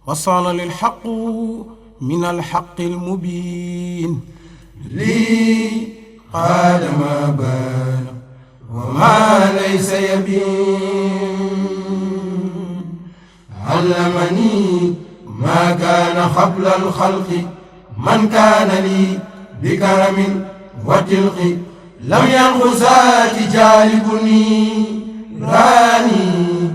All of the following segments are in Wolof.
وصان للحق من الحق المبين لي قال ما بان وما ليس يبين علمني ما كان قبل الخلق من كان لي بكرم وتلق لم ينقصات جالبني راني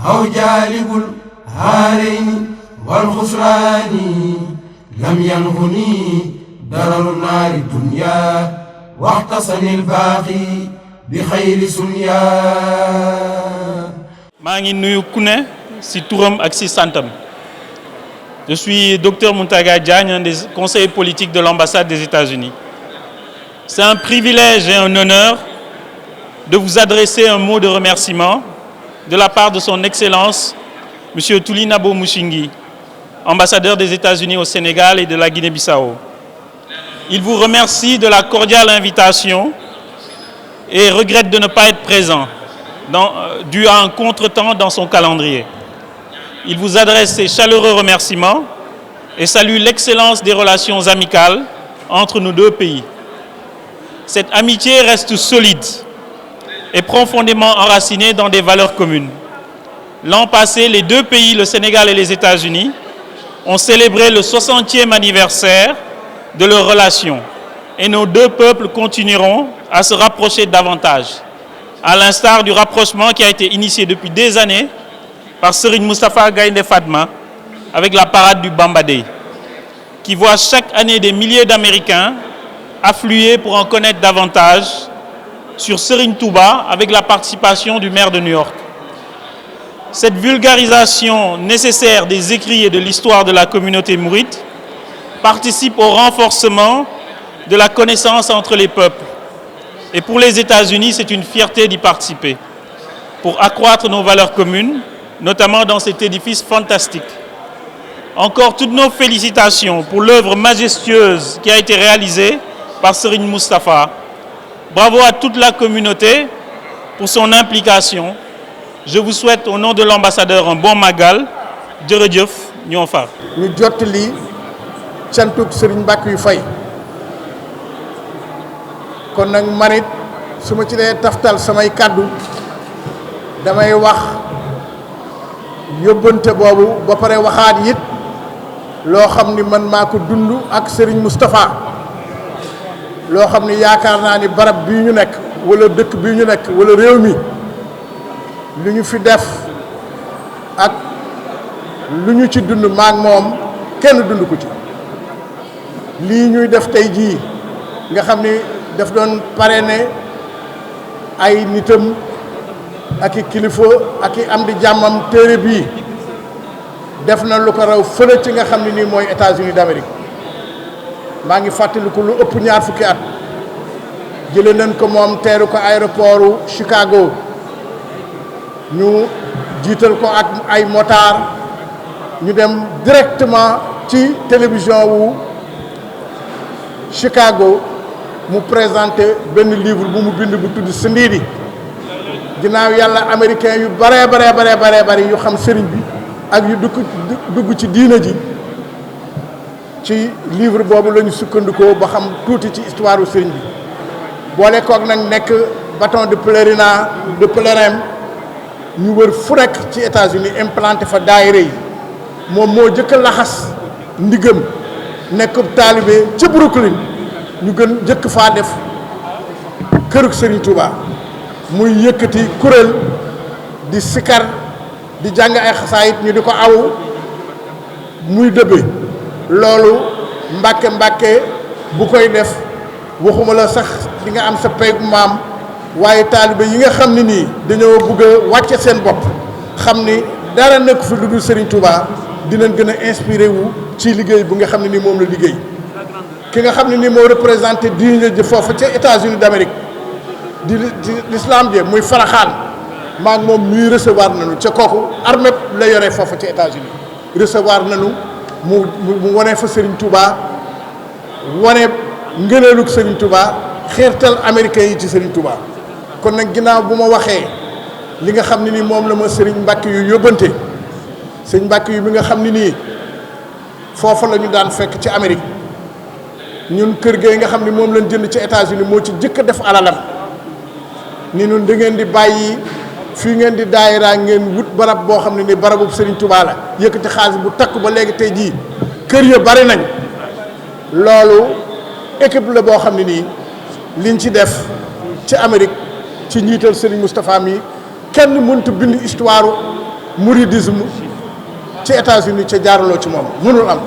أو جالب الهارين والخسران لم ينهني ضرر نار الدنيا واحتصني الباقي بخير سنيا. maa ngi nuyu ku ne ci turam ak ci santam. Je suis Dr Mountaga Diagne, un des conseillers politiques de l'ambassade des États-Unis. C'est un privilège et un honneur de vous adresser un mot de remerciement de la part de son Excellence, M. Tulinabo Mushingi, ambassadeur des États-Unis au Sénégal et de la Guinée-Bissau. Il vous remercie de la cordiale invitation et regrette de ne pas être présent, dû à un contretemps dans son calendrier. Il vous adresse ses chaleureux remerciements et salue l'excellence des relations amicales entre nos deux pays. Cette amitié reste solide et profondément enracinée dans des valeurs communes. L'an passé, les deux pays, le Sénégal et les États-Unis, ont célébré le 60e anniversaire de leurs relations et nos deux peuples continueront à se rapprocher davantage, à l'instar du rapprochement qui a été initié depuis des années par Serigne Moustapha Gaïndé Fatma avec la parade du Bamba Day, qui voit chaque année des milliers d'Américains affluer pour en connaître davantage sur Serigne Touba avec la participation du maire de New York. Cette vulgarisation nécessaire des écrits et de l'histoire de la communauté mouride participe au renforcement de la connaissance entre les peuples. Et pour les États-Unis, c'est une fierté d'y participer, pour accroître nos valeurs communes, notamment dans cet édifice fantastique. Encore toutes nos félicitations pour l'œuvre majestueuse qui a été réalisée par Serigne Moustapha. Bravo à toute la communauté pour son implication. Je vous souhaite au nom de l'ambassadeur un bon magal. jërëjëf ñoo far. ñu jottali cantuk Serigne Mbacké yu fay kon nag manit su ma ci dee taftal samay kàddu damay wax yóbbante boobu ba pare waxaat it loo xam ni man maa ko dund ak Serigne Moustapha loo xam ni yaakaar naa ni barab bii ñu nekk wala dëkk bii ñu nekk wala réew mi lu ñu fi def ak lu ñu ci dund maak moom kenn dund ko ci lii ñuy def tey jii nga xam ni daf doon parrainé ay nitam ak i kilifa ak i am di jàmmam téere bii def na lu ko raw fële ci nga xam ne nii mooy États-Unis d'Amérique maa ngi fàttaliku lu ëpp ñaar fukki at jëlee nañ ko moom teeru ko aéroportu Chicago ñu jiital ko ak ay motard ñu dem directement ci télévision wu Chicago mu présenté benn livre bu mu bind bu tudd Sindiidi ginnaaw yàlla américain yu bare yu xam sëriñ bi ak yu dugg ci diina ji ci livre boobu la ñu sukkandikoo ba xam tuuti ci histoire u sëriñ bi boole koog nag nekk bâton de pèlerin ñu wër fu nekk ci États-Unis implanté fa daayira yi moom moo jëkk a laxas ndigam nekk taalibe ca Brooklyn ñu gën jëkk faa def kërug Serigne Touba muy yëkkati kuréel di sikar di jàng ay xasaayit ñu di ko aw muy dëbbe loolu mbàkke bu koy def waxuma la sax di nga am sa paygu maam waaye taalibe yi nga xam ne nii dañoo bëgg a wàcce seen bopp xam ni dara nekk fi lu dul Serigne Touba dinañ gën a inspiré wu ci liggéey bu nga xam ne nii moom la liggéey ki nga xam ne nii moo représenté diine ji foofu ca États-Unis d'Amérique di l'islam ji muy Faraxaan maag moom ñuy recevoir nañu ca kooku armée la yore foofu ca États-Unis recevoir nañu mu wane fa Serigne Touba wane ngëneelug Serigne Touba xeertal américain yi ci Serigne Touba kon nag ginnaaw bu ma waxee li nga xam ne ni moom la ma Serigne Mbacké yu yóbbante sëñ Mbàkke yu bi nga xam ni nii foofa la ñu daan fekk ci Amérique ñun kër gee nga xam ni moom lañ jënd ci États-Unis moo ci jëkk a def alalam ni ñun da ngeen di bàyyi fii ngeen di daayira ngeen wut barab boo xam ne ni barabu Serigne Touba la yëkkati xaalis bu takk ba léegi tey jii kër ya bari nañ loolu équipe la boo xam ne nii liñ ci def ci Amérique ci njiital Serigne Moustapha mi kenn mënut bind histoire mouridisme ci États-Unis ca jaaraloo ci moom mënul am.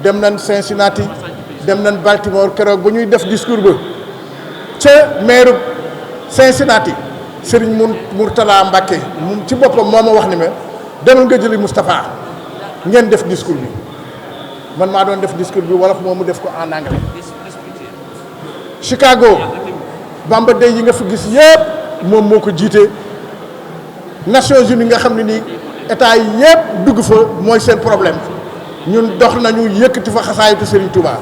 dem nañ Cincinnati dem nañ Baltimore keroog ba ñuy def discours ba ca maire Cincinnati Serigne Mourtala Mbacké moom ci boppam moo ma wax ni ma demal nga jëli Moustapha ngeen def discours bi man maa doon def discours bi wolof moom mu def ko en anglais. Chicago Bamba Day yi nga fi gis yëpp moom moo ko jiite Nations Unies nga xam ne nii état yi yëpp dugg fa mooy seen problème ñun dox nañu yëkkati fa xasaayitu Serigne Touba.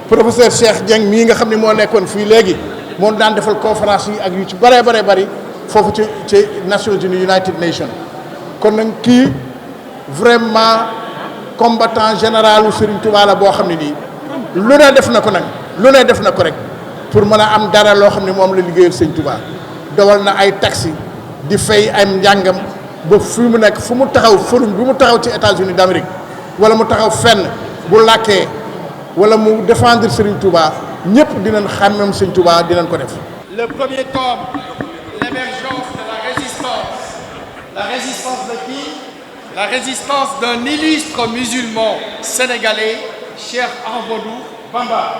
professeur Cheikh Dieng mii nga xam ne moo nekkoon fii léegi moo daan defal conférence yi ak yu ci bëree bëri foofu ci Nations Unies United Nations kon nag kii vraiment combattant généralu Serigne Touba la boo xam ne nii lu ne def na ko nag lu ne def na ko rek pour mën a am dara loo xam ne moom la liggéeyal Serigne Touba dawal na ay taxi di fay ay njàngam ba fi mu nekk fu mu taxaw forum bi mu taxaw ci États-Unis d'Amérique wala mu taxaw fenn bu làkkee wala mu défendre Serigne Touba ñëpp dinañ xàmmem Serigne Touba dinañ ko def. Le premier tome, l'émergence de la résistance de qui? La résistance d'un illustre musulman sénégalais, Cheikh Ahmadou Bamba.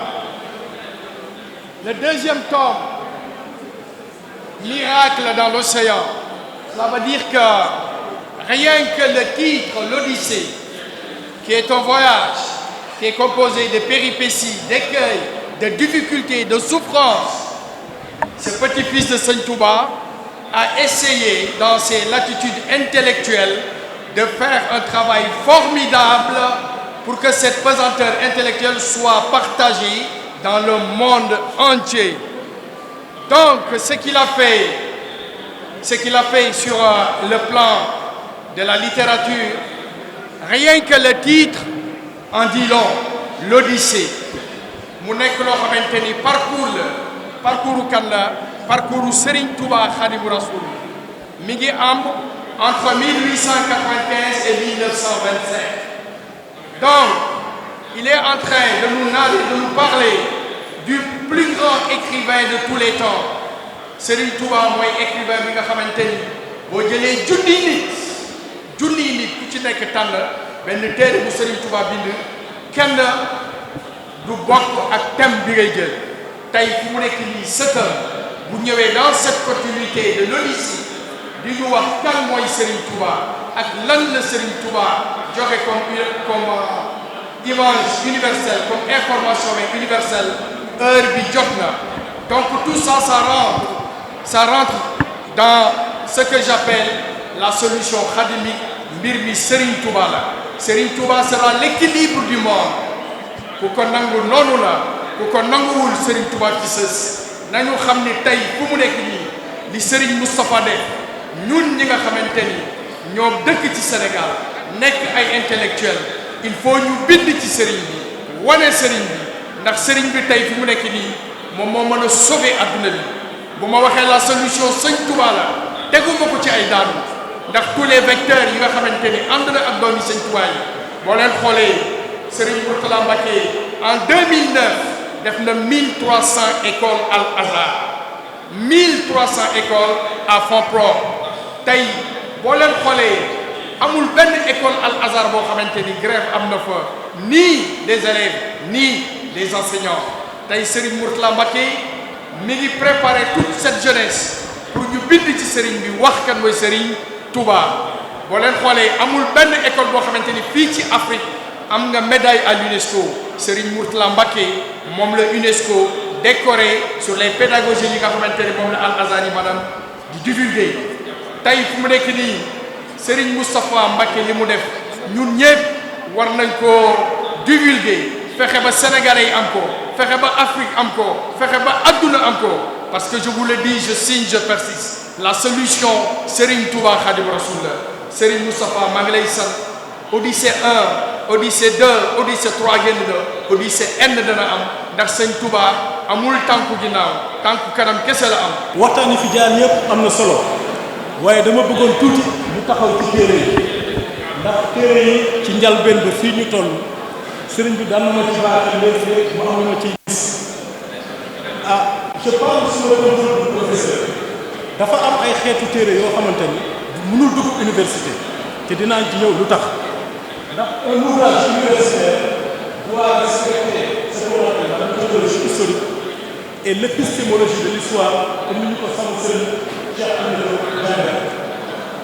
Le deuxième tome, Miracle dans l'océan. Cela veut dire que rien que le titre, l'Odyssée, qui est un voyage, qui est composé de péripéties, d'écueils, de difficultés, de souffrances, ce petit-fils de Serigne Touba a essayé, dans ses latitudes intellectuelles, de faire un travail formidable pour que cette pesanteur intellectuelle soit partagée dans le monde entier. Donc, ce qu'il a fait sur le plan de la littérature, rien que le titre en dit long, l'Odyssée. mu nekk loo xamante ni parcours kan la parcours Serigne Touba Khadimou Rassoul mi ngi am entre 1895 et 1925. Donc, il est en train de nous narrer, de nous parler du plus grand écrivain de tous les temps. Serigne Touba mooy écrivain bi nga xamante ni boo jëlee junni nit ku ci nekk tànn benn téere bu Serigne Touba bind kenn du bokk ak thème bi ngay jël tey fu mu nekk nii sëtam bu ñëwee dans cette continuité de l'Odyssée di ñu wax kan mooy Serigne Touba ak lan la Serigne Touba joxe comme image universelle, comme information universelle, heure bi jot na. Donc tout ça, ça rentre dans ce que j'appelle la solution khadimique mbir mi Serigne Touba la. Serigne Touba sera l'équilibre du monde. ku ko nangu noonu la ku ko nanguwul Serigne Touba ci sës nañu xam ni tey fu mu nekk nii li Serigne Moustapha def ñun ñi nga xamante ni ñoom dëkk ci Sénégal nekk ay intellectuel il faut ñu bind ci Serigne bi wane Serigne bi ndax Serigne bi tey fu mu nekk nii moom moo mën a sauver adduna bi bu ma waxee la solution Serigne Touba la teguma ko ci ay daanu ndax tous les vecteurs yi nga xamante ni ànd na ak doomi Serigne Touba yi boo leen xoolee Serigne Mourtala Mbacké en 2009 def na 1300 écoles Al Azhar 1300 écoles à fonds propres tey boo leen xoolee amul benn école Al Azhar boo xamante ni grève am na fa ni des élèves ni des enseignants tey Serigne Mourtala Mbacké mi ngi préparer toute cette jeunesse pour ñu bind ci Serigne bi wax kan mooy Serigne Touba boo leen xoolee amul benn école boo xamante ni fii ci Afrique am nga médaille à l'UNESCO Serigne Mourtala Mbacké moom la UNESCO décoré sur les pédagogies yi nga xamante ni moom la Al Azhar yi maanaam di divulguer tey fu mu nekk nii Serigne Moustapha Mbacké li mu def ñun ñëpp war nañ koo divulguer fexe ba sénégalais yi am ko fexe ba Afrique am ko fexe ba adduna am ko parce que je vous le dis je signe je persiste la solution Serigne Touba Khadimou Rassoul la Serigne Moustapha maa ngi lay sant Odyssée 1 Odyssée 2 Odyssée 3 génn na Odyssée N dana am ndax sëñ Touba amul tànku ginnaaw tànku kanam kese la am. waxtaan yi fi jaar yëpp am na solo waaye dama bëggoon tuuti ñu taxaw ci téere yi ndax téere yi ci njalbeen ba fii ñu toll sëriñ bi daan na ma ci baax léegi mu am na ma ci gis je pense sur le contrôle du professeur dafa am ay xeetu téere yoo xamante ni mënul dugg université te dinaa ci ñëw lu tax ndax un ouvrage universitaire doit respecter ce qu'on appelle la méthodologie historique et l'épistémologie de l'histoire comme ni ñu ko sama sëriñ Cheikh Amadou jàngal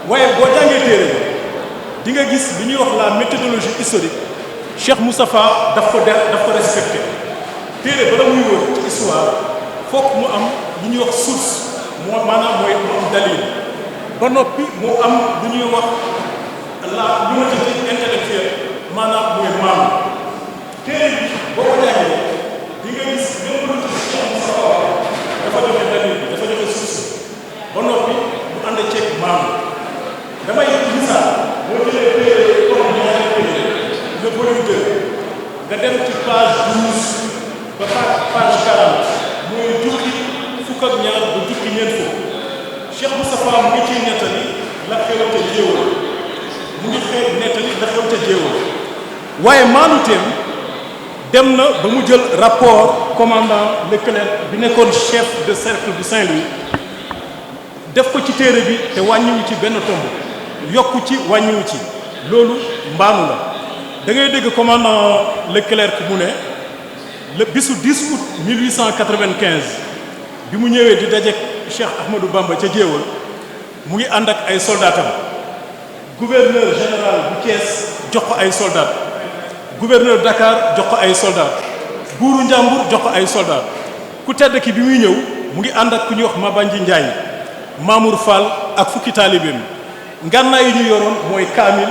waaye boo jàngee téere di nga gis li ñuy wax la méthodologie historique Cheikh Moustapha daf ko respecté téere bala muy wër ci histoire fokk mu am li ñuy wax source moo maanaam mooy mu am dalil ba noppi mu am lu ñuy wax la l'honnêteté intellectuelle maanaam mooy maam téere bi boo ko jàngee di nga gis même lu ci Cheikh Moustapha dafa joxe dalil bi dafa joxe source ba noppi mu ànd ceeg maam damay misaal boo jëlee téere comme ñaari téere le volume 2 nga dem ci page 12 ba page 40 mooy jukki fukk ak ñaar ba jukki ñeent fukk Cheikh Moustapha mu ngi ciy nettali la xew ca jéewal mu ngi nettali la xew ca jéewal waaye maanuteem dem na ba mu jël rapport commandant Leclerc bi nekkoon chef de cercle du Saint-Louis def ko ci téere bi te wàññiwu ci benn tomb yokku ci wàññiwu ci loolu mbaanu la da ngay dégg commandant Leclerc mu ne le bisu 10 août 1895 bi mu ñëwee di dajeek Cheikh Ahmadou Bamba ca jéewal mu ngi ànd ak ay soldaatam gouverneur général bu Thiès jox ko ay soldat gouverneur Dakar jox ko ay soldat buuru Njàmbur jox ko ay soldat ku tedd ki bi muy ñëw mu ngi ànd ak ku ñuy wax Mabanji Ndiaye Mamour Fall ak fukki taalibeem ngànnaay yi ñu yoroon mooy kaamil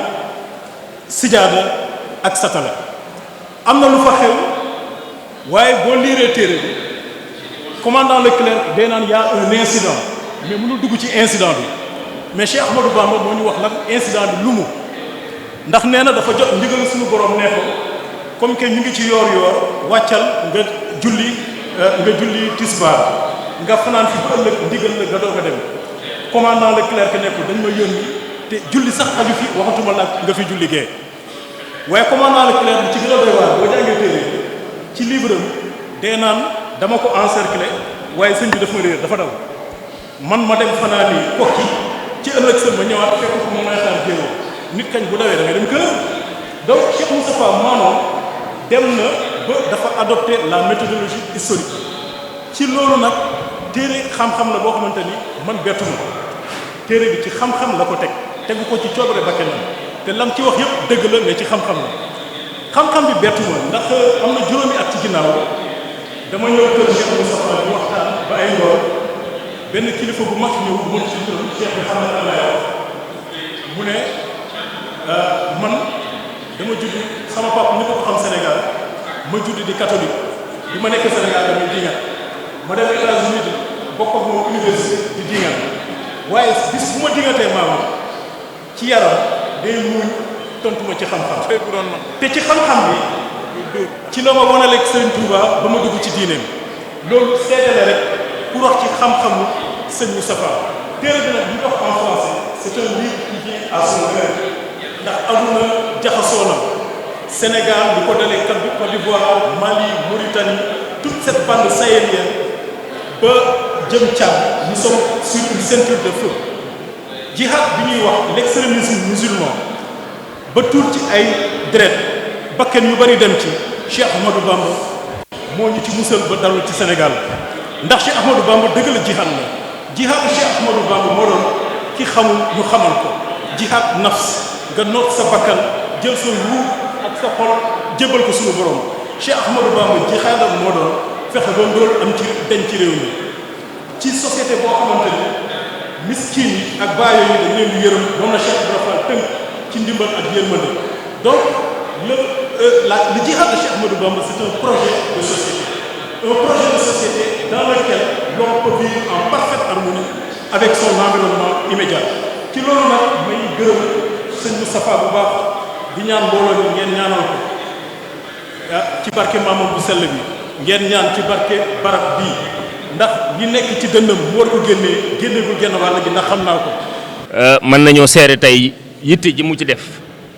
sijaada ak satala am na lu fa xew waaye boo liiree téere bi commandant Leclerc day naan y a un incident mais mënul dugg ci incident bi mais Cheikh Ahmadou Bamba moo ñu wax nag incident bi lu mu ndax nee na dafa jot ndigal suñu borom nee ko comme que ñu ngi ci yoor wàccal nga julli tisbaar nga fanaan fi ba ëllëg ndigal la nga doog a dem commandant Leclerc ne ko dañ ma yónni te julli sax aju fi waxatuma la nga fi julli gee waaye commandant Leclerc bi ci gën a doy waar boo jàngee téere ci livre am dee naan dama ko encercler waaye sëñ bi daf ma réer dafa daw man ma dem fanaan yi kokki ci ëllëg sën ma ñëwaat fekk ko mu may xaar jéewoo nit kañ bu dawee da ngay dem kër donc Cheikh Moustapha maanoon dem na ba dafa adopté la méthodologie historique ci loolu nag téere xam-xam la boo xamante ni man bettu ma téere bi ci xam-xam la ko tegu ko ci coobare bakkanam te lam ci wax yëpp dëgg la mais ci xam-xam la xam-xam bi bettu ma ndax am na juróomi at ci ginnaaw dama ñëw kër Cheikh Moustapha di waxtaan ba ay ngoor benn kilifa bu mag ñëw bu mën ci turam Cheikh Mouhamed Allah mu ne man dama judd sama papa ni ko xam Sénégal ma judd di catholique bi ma nekk Sénégal damay dingat ma dem États-Unis di bokk ak moom université di dingat waaye bis bu ma dingatee maamam ci yaram day muuñ tontu ma ci xam-xam te ci xam-xam bi ci la ma wanaleeg Sëriñ Touba ba ma dugg ci diineem loolu seedale rek pour wax ci xam-xamu sëñ Moustapha téere bi nag ñu wax en français c'est un livre qui vient à son heure ndax aduna jaxasoo na Sénégal di ko dalee Côte d'Ivoire Mali Mauritanie toute cette bande sahélienne ba jëm Tchad nous sommes sur une ceinture de feu jihad bi ñuy wax l'extrémisme musulman ba tuur ci ay deret bakken yu bari dem ci Cheikh Ahmadou Bamba moo ñu ci musal ba dalul ci Sénégal ndax Cheikh Ahmadou Bamba dëgg la jihad la jihad Cheikh Ahmadou Bamba moo doon ki xamul ñu xamal ko jihad nafs nga noot sa bakkan jël sa ruux ak sa xol jébal ko suñu borom Cheikh Ahmadou Bamba jihadam moo doon fexe ba ndóol am ci dañ ci réew mi ci société boo xamante ni miskin yi ak bàyyi yi dañ leen di yërëm moom la Cheikh Ibrahima Fall tënk ci ndimbal ak yërmande donc le jihad de Cheikh Ahmadou Bamba c'est un projet de société dans lequel l'on peut vivre en parfaite harmonie avec son environnement immédiat ci loolu nag may gërëm sëñ Moustapha bu baax di ñaan mbooloo mi ngeen ñaanal ko ci barke maamam bu sell bi ngeen ñaan ci barke barab bii ndax li nekk ci dënnam mu war ko génneegul genn wàll gi ndax xam naa ko. mën nañoo seere tey yitte ji mu ci def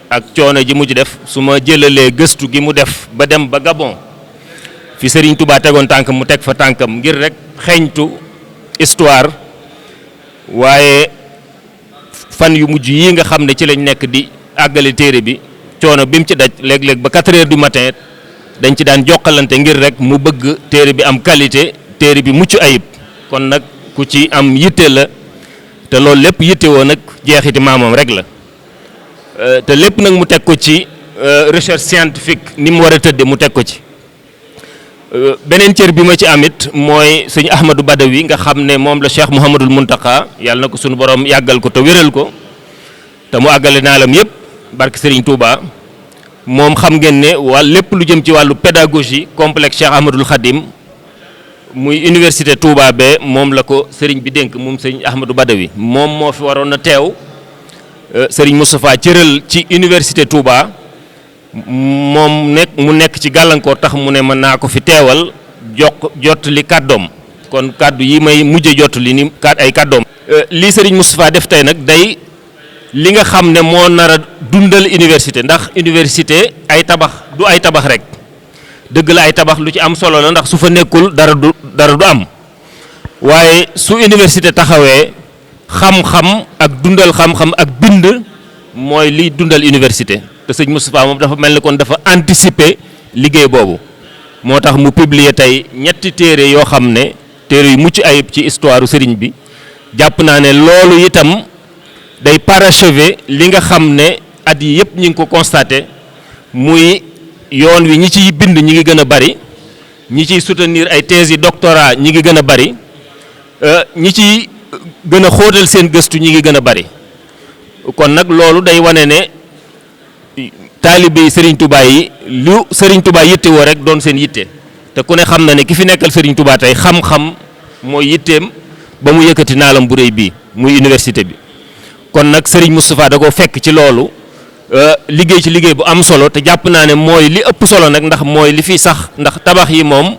ak coono ji mu ci def su ma jëlalee gëstu gi mu def ba dem ba Gabon fi Serigne Touba tegoon tànk mu teg fa tànkam ngir rek xeeñtu histoire waaye fan yu mujj yi nga xam ne ci lañ nekk di àggale téere bi coono bi mu ci daj léeg-léeg ba 4 heures du matin dañ ci daan jokkalante ngir rek mu bëgg téere bi am qualité téere bi mucc ayib kon nag ku ci am yitte la te loolu lépp yitte woo nag jeexiti maamam rek la te lépp nag mu teg ko ci recherche scientifique ni mu war a tëdde mu teg ko ci beneen cër bi ma ci amit mooy sëñ Ahmadou Badawi nga xam ne moom la Cheikh Mouhamadul Muntaka yàlla na ko suñu borom yàggal ko te wéral ko te mu àggale naalam yëpp barke Serigne Touba moom xam ngeen ne lépp lu jëm ci wàllu pédagogie complexe Cheikh Ahmadoul Khadim muy université Touba be moom la ko Serigne bi dénk moom sëñ Ahmadou Badawi moom moo fi waroon a teew Serigne Moustapha cëral ci université Touba moom mu nekk ci gàllankoor tax mu ne mën naa ko fi teewal jot li kàddoom kon kàddu yi may mujj jot li ni ay kàddoom. lii Serigne Moustapha def tey nag day li nga xam ne moo nar a dundal université ndax université ay tabax du ay tabax rek dëgg la ay tabax lu ci am solo la ndax su fa nekkul dara du am waaye su université taxawee xam-xam ak dundal xam-xam ak bind mooy liy dundal université. te sëñ Moustapha moom dafa mel ni kon dafa anticiper liggéey boobu moo tax mu publier tey ñetti téere yoo xam ne téere yu mucc ayib ci histoire sëriñ bi jàpp naa ne loolu itam day parachever li nga xam ne at yi yëpp ñi ngi ko constaté muy yoon wi ñi ciy bind ñi ngi gën a bari ñi ciy soutenir ay thèses yi doctorat ñi ngi gën a bari ñi ciy gën a xóotal seen gëstu ñi ngi gën a bari kon nag loolu day wane ne taalibe Serigne Touba yi lu Serigne Touba yitte woo rek doon seen yitte te ku ne xam na ne ki fi nekkal Serigne Touba tey xam-xam mooy yitteem ba mu yëkkati naalam bu rëy bii muy université bi kon nag Serigne Moustapha da koo fekk ci loolu liggéey ci liggéey bu am solo te jàpp naa ne mooy li ëpp solo nag ndax mooy li fi sax ndax tabax yi moom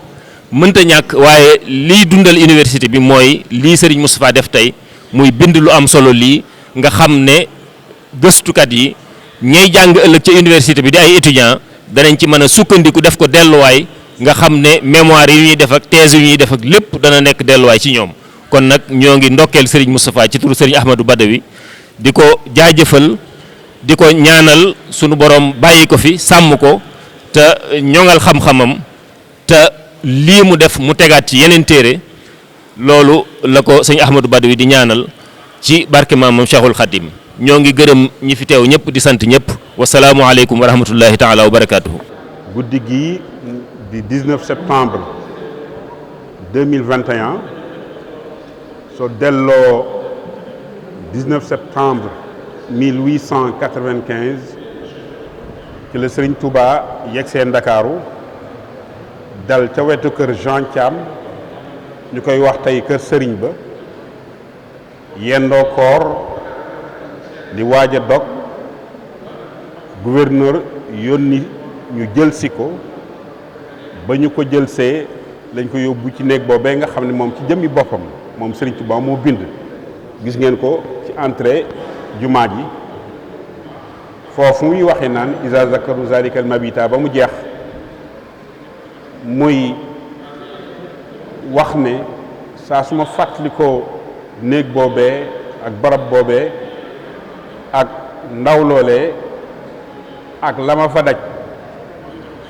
mënta ñàkk waaye liy dundal université bi mooy lii Serigne Moustapha def tey muy bind lu am solo lii nga xam ne gëstukat yi ñay jàng ëllëg ca université bi di ay étudiants danañ ci mën a sukkandiku def ko delluwaay nga xam ne mémoire yi ñuy def ak thèse yu ñuy def ak lépp dana nekk delluwaay ci ñoom kon nag ñoo ngi ndokkeel Serigne Moustapha ci turu Serigne Ahmadou Badawi di ko jaajëfal di ko ñaanal sunu borom bàyyi ko fi sàmm ko te ñoŋal xam-xamam te lii mu def mu tegaat ci yeneen téere loolu la ko sëñ Ahmadou Badawi di ñaanal ci barke maamam Cheikhul Khadim ñoo ngi gërëm ñi fi teew ñëpp di sant ñëpp wasalaamualeykum wa rahmatullahi taala wa barakaatuhu. guddi gii di 19 septembre 2021 soo delloo 19 septembre 1895 ci la Serigne Touba yegsee Ndakaaru dal ca wetu kër Jean Thiam ñu koy wax tey kër Serigne ba yendoo koor di waaj a dog gouverneur yónni ñu jël si ko ba ñu ko jël see lañ ko yóbbu ci néeg boobee nga xam ne moom ci jëmmi boppam moom Serigne Touba moo bind gis ngeen ko ci entrée jumaa ji foofu muy waxee naan isa zakaru zalikal mabita ba mu jeex muy wax ne saa su ma fàttalikoo néeg boobee ak barab boobee ak ndaw loolee ak la ma fa daj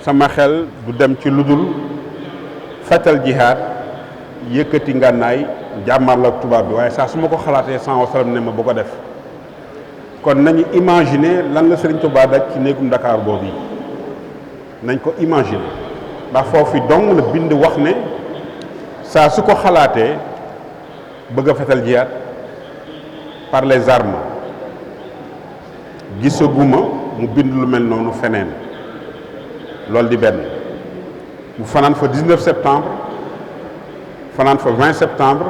sama xel du dem ci lu dul fetal jihaad yëkkati ngànnaay jàmmarloo ak tubaab bi waaye saa su ma ko xalaatee sallallahu alayhi wa sallam ne ma bu ko def kon nañu imaginer lan la Serigne Touba daj ci néegum Dakar boobu yi nañ ko imaginer ndax foofu dong la bind wax ne saa su ko xalaatee bëgg a fetal jihaad par les armes gisaguma mu bind lu mel noonu feneen loolu di benn mu fanaan fa 19 septembre fanaan fa 20 septembre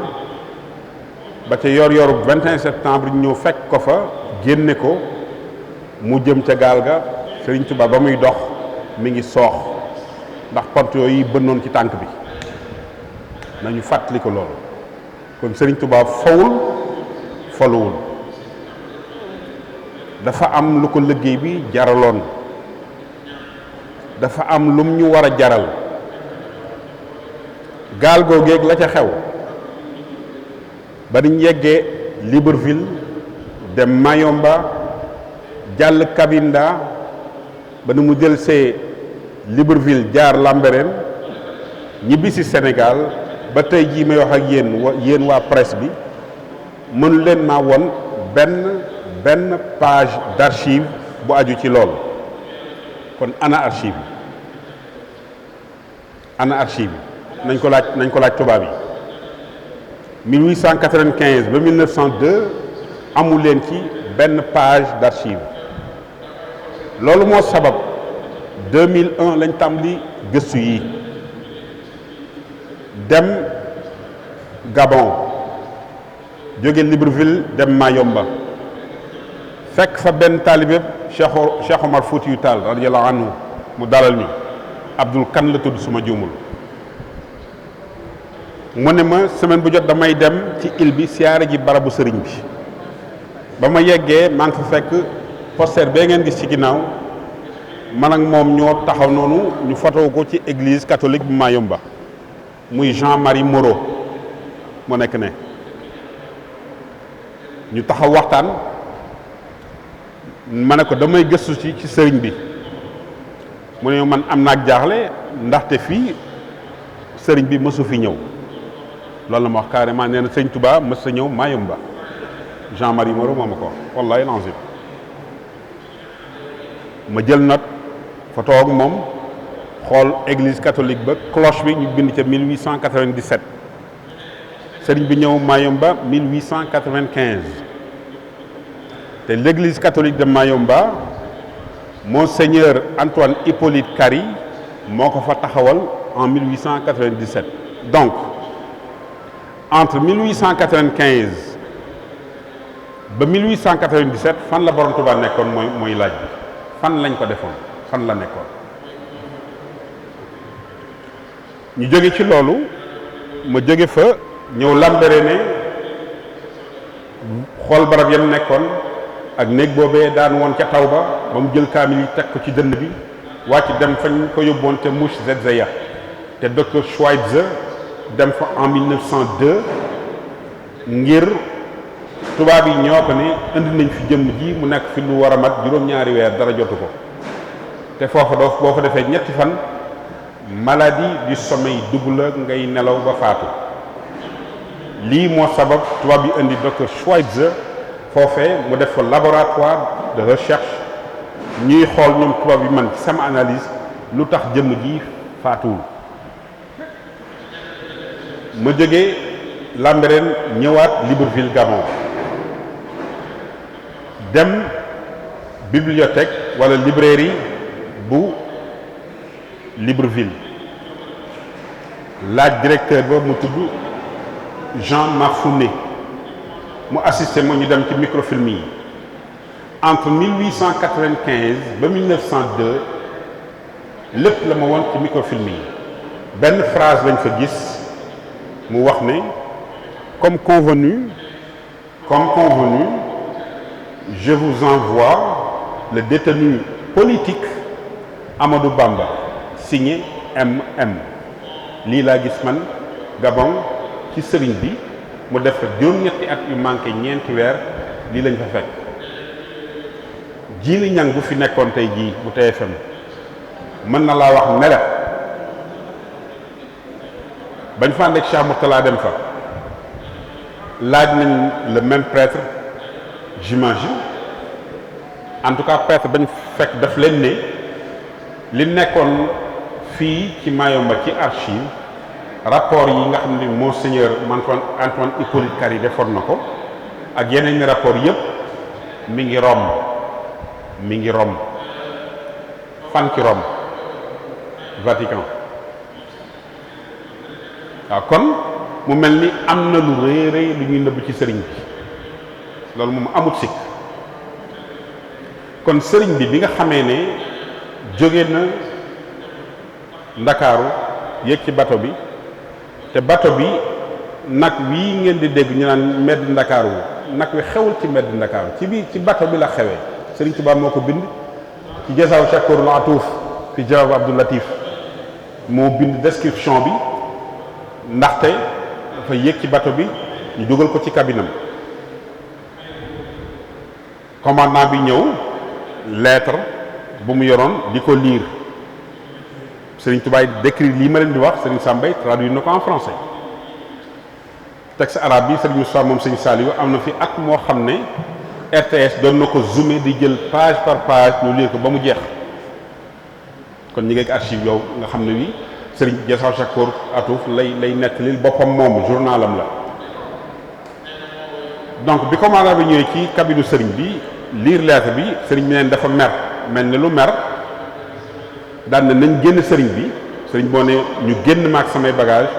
ba ca yor-yoru 21 septembre ñëw fekk ko fa génne ko mu jëm ca gaal ga Serigne Touba ba muy dox mi ngi soox ndax pont yooyu bënnoon ci tànk bi nañu fàttali ko loolu kon Serigne Touba fawul foluwul dafa am lu ko liggéey bi jaraloon dafa am lum ñu war a jaral gaal googeeg la ca xew ba ñu yeggee Libreville dem Mayomba jàll Cabinda ba nu mu jël see Libreville jaar Lambaréné ñibbi si Sénégal ba tey jii may wax ak yéen waa presse bi mënu leen maa won benn page d'archive bu aju ci loolu kon ana archive yi nañ ko laaj tubaab yi 1895 ba 1902 amu leen ci benn page d'archive loolu moo sabab 2001 lañ tàmbali gëstu yi dem Gabon jóge Libreville dem Mayomba fekk fa benn taalibe Cheikh Omar Foutiyou Tall radiyallahu anhu mu dalal ñu Abdul Kan la tudd suma juumul mu ne ma semaine bu jot damay dem ci île bi siyaare ji barabu sëriñ bi ba ma yeggee maa ngi fa fekk poster bee ngeen gis ci ginnaaw man ak moom ñoo taxaw noonu ñu fotow ko ci église catholique bu Mayomba muy Jean-Marie Moreau moo nekk ne ñu taxaw waxtaan ma ne ko damay gëstu ci sëriñ bi mu ne man am naag jaaxle ndaxte fii sëriñ bi mësu fi ñëw loolu la ma wax carrément nee na sëñ Touba mës sa ñëw Mayomba Jean-Marie Moreau moo ma ko wallahi lancim ma jël note photo ak moom xool église catholique ba cloche bi ñu bind ca 1897 sëriñ bi ñëw Mayomba 1895 te l'église catholique de Mayomba Monseigneur Antoine Hippolyte Carry moo ko fa taxawal en 1897 donc entre 1895 ba 1897 fan la borom Touba nekkoon mooy laaj bi fan lañ ko defoon fan la nekkoon ñu jóge ci loolu ma jóge fa ñëw Lambaréné xool barab yam nekkoon ak néeg boobee daan woon ca taw ba mu jël kaamil yi teg ko ci dënn bi wàcc dem fañ ko yóbboon te Mouche Zedzaya te docteur Schweitzer dem fa en 1902 ngir tubaab yi ñoo ko ne indi nañ fi jëmm ji mu nekk fi lu war a mat juróom-ñaari weer dara jotu ko te foofa boo fa defee ñetti fan maladie du sommeil dugg la ngay nelaw ba faatu lii moo sabab tubaab yi indi docteur Schweitzer foofee mu def fa laboratoire de recherche ñuy xool ñoom tubaab yi man ci sama analyse lu tax jëmm ji faatuwul ma jógee Lambaréné ñëwaat Libreville Gabon dem bibliothèque wala librairie bu Libreville laaj directeur ba mu tudd Jean Mafouné mu assisté ma ñu dem ci microfilm yi entre 1895 ba 1902 lépp la ma woon ci microfilm yi benn phrase lañ fa gis mu wax ne comme convenu je vous envoie le détenu politique Amadou Bamba signé MM lii laa gis man Gabon ci sëriñ bi mu def juróom-ñetti at yu manqué ñeenti weer lii lañ fa fekk Jili Ñang bu fi nekkoon tey jii bu TFM mën na laa wax ne la bañ fa ànd ak Cheikh Mourtala dem fa laaj nañ le même prêtre j'imagine en tout cas prêtre bañ fekk daf leen ne li nekkoon fii ci Mayomba ci archive rapport yi nga xam ne monseigneur Antoine Hippolyte Carry defoon na ko ak yeneen i rapport yëpp mi ngi Rome fan ci Rome Vatican waaw kon mu mel ni am na lu rëy rëy lu ñuy nëbb ci sëriñ bi loolu moom amut sikk kon sëriñ bi nga xamee ne jóge na Ndakaaru yéeg ci bato bi te bato bi nag wii ngeen di dégg ñu naan mbedd Ndakaaru nag wi xewul ci mbedd Ndakaaru ci bato bi la xewee Sëriñ Tuubaa moo ko bind ci Jasaaw Shakurul Atuuf fi Jawaab Abdou Latif moo bind description bi ndaxte dafa yéeg ci bato bi ñu dugal ko ci cabinam commandant bi ñëw lettre bu mu yoroon di ko lire Sëriñ Tuubaa décrit lii ma leen di wax Sëriñ Sambay traduit na ko en français texte arabe bi Sëriñ Moussa moom Sëriñ Saliou am na fi at moo xam ne RTS doon na ko zoomé di jël page par page ñu lire ko ba mu jeex kon ñi ngi ak archive yow nga xam ne wi Sëriñ Jasaaw Shakur Atuuf lay nettalil boppam moom journalam la donc bi commandant bi ñëwee ci cabine sëriñ bi lire lettre bi sëriñ bi neen dafa mer mel ni lu mer daan na nañ génn sëriñ bi sëriñ boo ne ñu génn ma ak samay bagage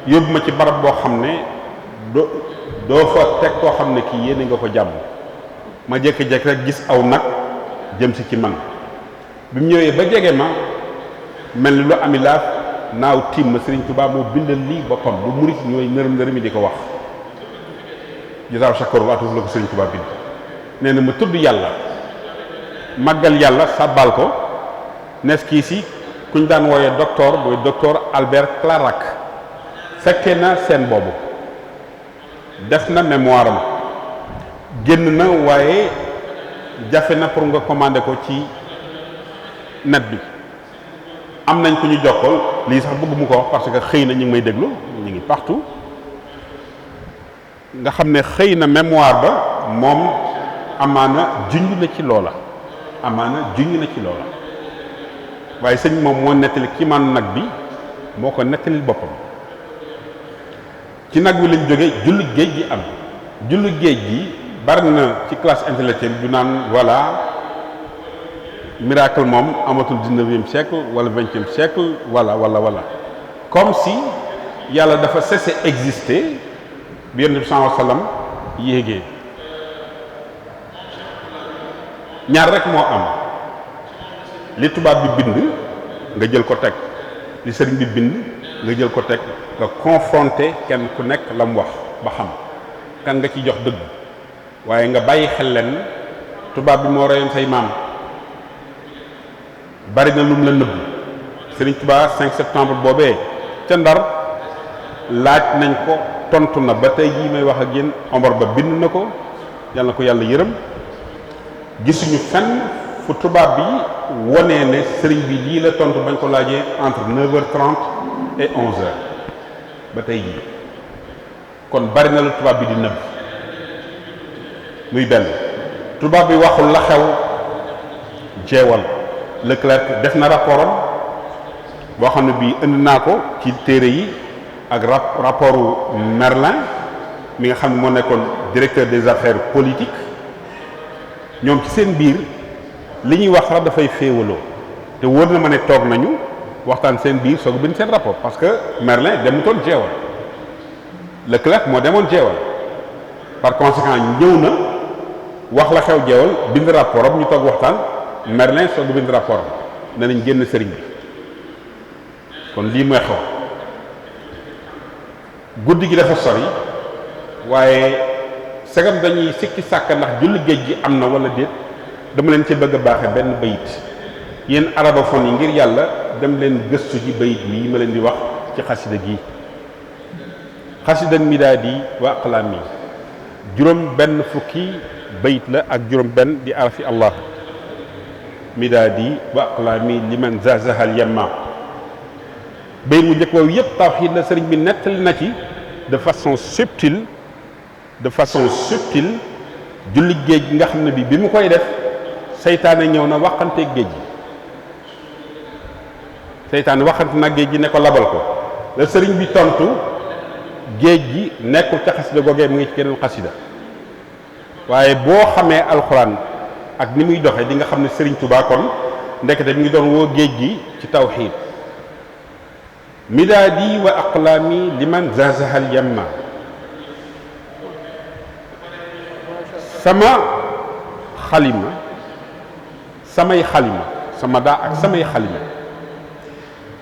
yóbbu ma ci barab boo xam ne doo fa teg koo xam ne kii yéene nga ko jàmm ma jékki-jékki rek gis aw nag jëm si ci man bi mu ñëwee ba jege ma mel ni lu ami laaf naaw tiim ma Sëriñ Tuubaa moo bindal lii boppam bu murit ñooy nërëm nërëm yi di ko wax Jasaaw Shakurul Atuuf la ko Sëriñ Tuubaa bind nee na ma tudd yàlla màggal yàlla sàbbal ko nes kii si kuñ daan wooyee docteur booy docteur Albert Clarac fekkee na seen boobu def na mémoire am génn na waaye jafe na pour nga commander ko ci net bi am nañ ko ñu jokkal lii sax bëgguma ko wax parce que xëy na ñu ngi may déglu ñu ngi partout nga xam ne xëy na mémoire ba moom amaana junj na ci loola waaye sëñ moom moo nettali ki man nag bi moo ko nettalil boppam ci nag wi lañ jóge julli géej gi am julli géej gi bari na ci classe intellectuelle du naan voilà miracle moom amatul 19e siècle wala 20e siècle wala comme si yàlla dafa cessé exister bi Yonent bi sallallahu alayhi wa sallam yéegee ñaar rek moo am li tubaab bi bind nga jël ko teg li sëriñ bi bind nga jël ko teg nga confronté kenn ku nekk la mu wax ba xam kan nga ci jox dëgg waaye nga bàyyi xel leen tubaab bi moo reyoon say maam bari na lu mu la nëbb Sëriñ Tuubaa 5 septembre boobee ca Ndar laaj nañ ko tontu na ba tey jii may wax ak yéen Omar Ba bind na ko yàlla na ko yàlla yërëm gisuñu fenn fu tubaab bi wonee ne sëriñ bi lii la tontu bañ ko laajee entre 9h30 et 11h ba tey jii kon bari na lu tubaab bi di nëbb muy benn tubaab bi waxul la xew jeewal Leclerc def na rapport am boo xam ne bii indi naa ko ci téere yi ak rapportu Merlin mi nga xam ne moo nekkoon directeur des affaires politiques ñoom ci seen biir li ñuy wax sax dafay féewaloo te wóor na ma ne toog nañu waxtaan seen biir soog bind seen rapport parce que Merlin demutoon jeewal Leclerc moo demoon jeewal par conséquent ñëw na wax la xew jeewal bind rapport am ñu toog waxtaan Merlin soog bind rapport am ne nañ génn sëriñ bi kon lii mooy xew guddi gi dafa sori waaye segam dañuy sikki sàkk ndax julli géej gi am na wala déet dama leen ci bëgg a baaxe benn bayit yéen arabophone yi ngir yàlla dem leen gëstu ji bayit yi ma leen di wax ci xasida gi xasida midaadi wa aqlaami juróom benn fukki bayit la ak juróom benn di arafi allah midaadi wa aqlaami liman zazahal yamma bayit mu njëkk woowu yëpp tawxiid la sëriñ bi nettali na ci de façon subtile julli géej gi nga xam ne bi mu koy def seytaane ñëw na waxante géej gi seytaane waxante nag géej gi ne ko labal ko la sëriñ bi tontu géej gi nekkul ca xasida googee mu ngi ci keneen xasida waaye boo xamee alxuraan ak ni muy doxee di nga xam ne sëriñ Tuubaa kon ndekete mi ngi doon woo géej gi ci tawxiid midaadi wa aqlaami liman zazahal yamma sama xalima sama daa ak samay xalima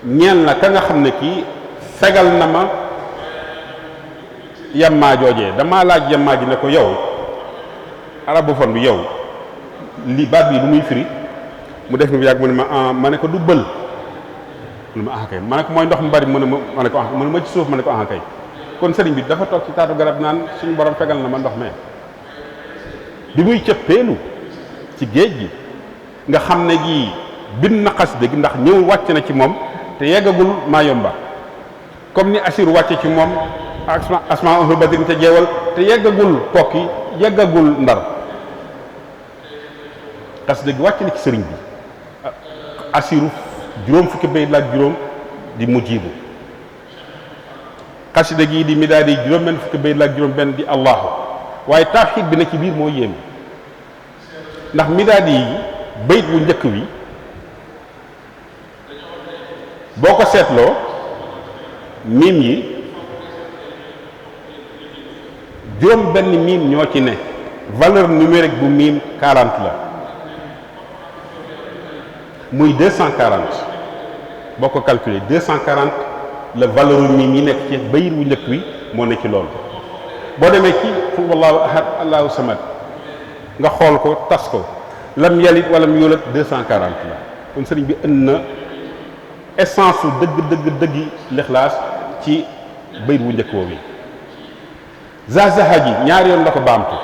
ñeel na ka nga xam ne kii fegal na ma yammaa joojee damaa laaj yammaa ji ne ko yow arabophone bi yow li baat bi lu muy firi mu def ni bu yàgg mu ne ma ne ko du bël mu ne ma kay ma ne ko mooy ndox mu bari mu ne ma ne ko mu ne ma ci suuf ma ne ko kay kon sëriñ bi dafa toog ci taatu garab naan suñu borom fegal na ma ndox mee bi muy cëppeelu ci géej gi nga xam ne gii bind na xasida gi ndax ñëw wàcc na ci moom te yeggagul Mayomba comme ni Assir wàcce ci moom asma ahlu badrin te jeewal te yeggagul Kokki yeggagul Ndar xasida gi wàcc na ci sëriñ bi Assiru juróom fukki bayit la ak juróom di mujibu xasida gi di midaadi juróom benn fukki bayit la ak juróom benn di allahu waaye tawxiid bi na ci biir moo yéeme ndax midaadi yi bayit wu njëkk wi boo ko seetloo miim yi juróom benn miim ñoo ci ne valeur numérique bu miim 40 la muy 240 boo ko calculer 240 la valeur miim yi nekk ci bayit wu njëkk wi moo ne ci loolu boo demee ci qul wallahu ahad allahu samad nga xool ko tas ko lam yalit walam yulat 240 la kon sëriñ bi ënd na essence su dëggi lixlaas ci bayit wu njëkk woowu zazaha ji ñaari yoon la ko baamtu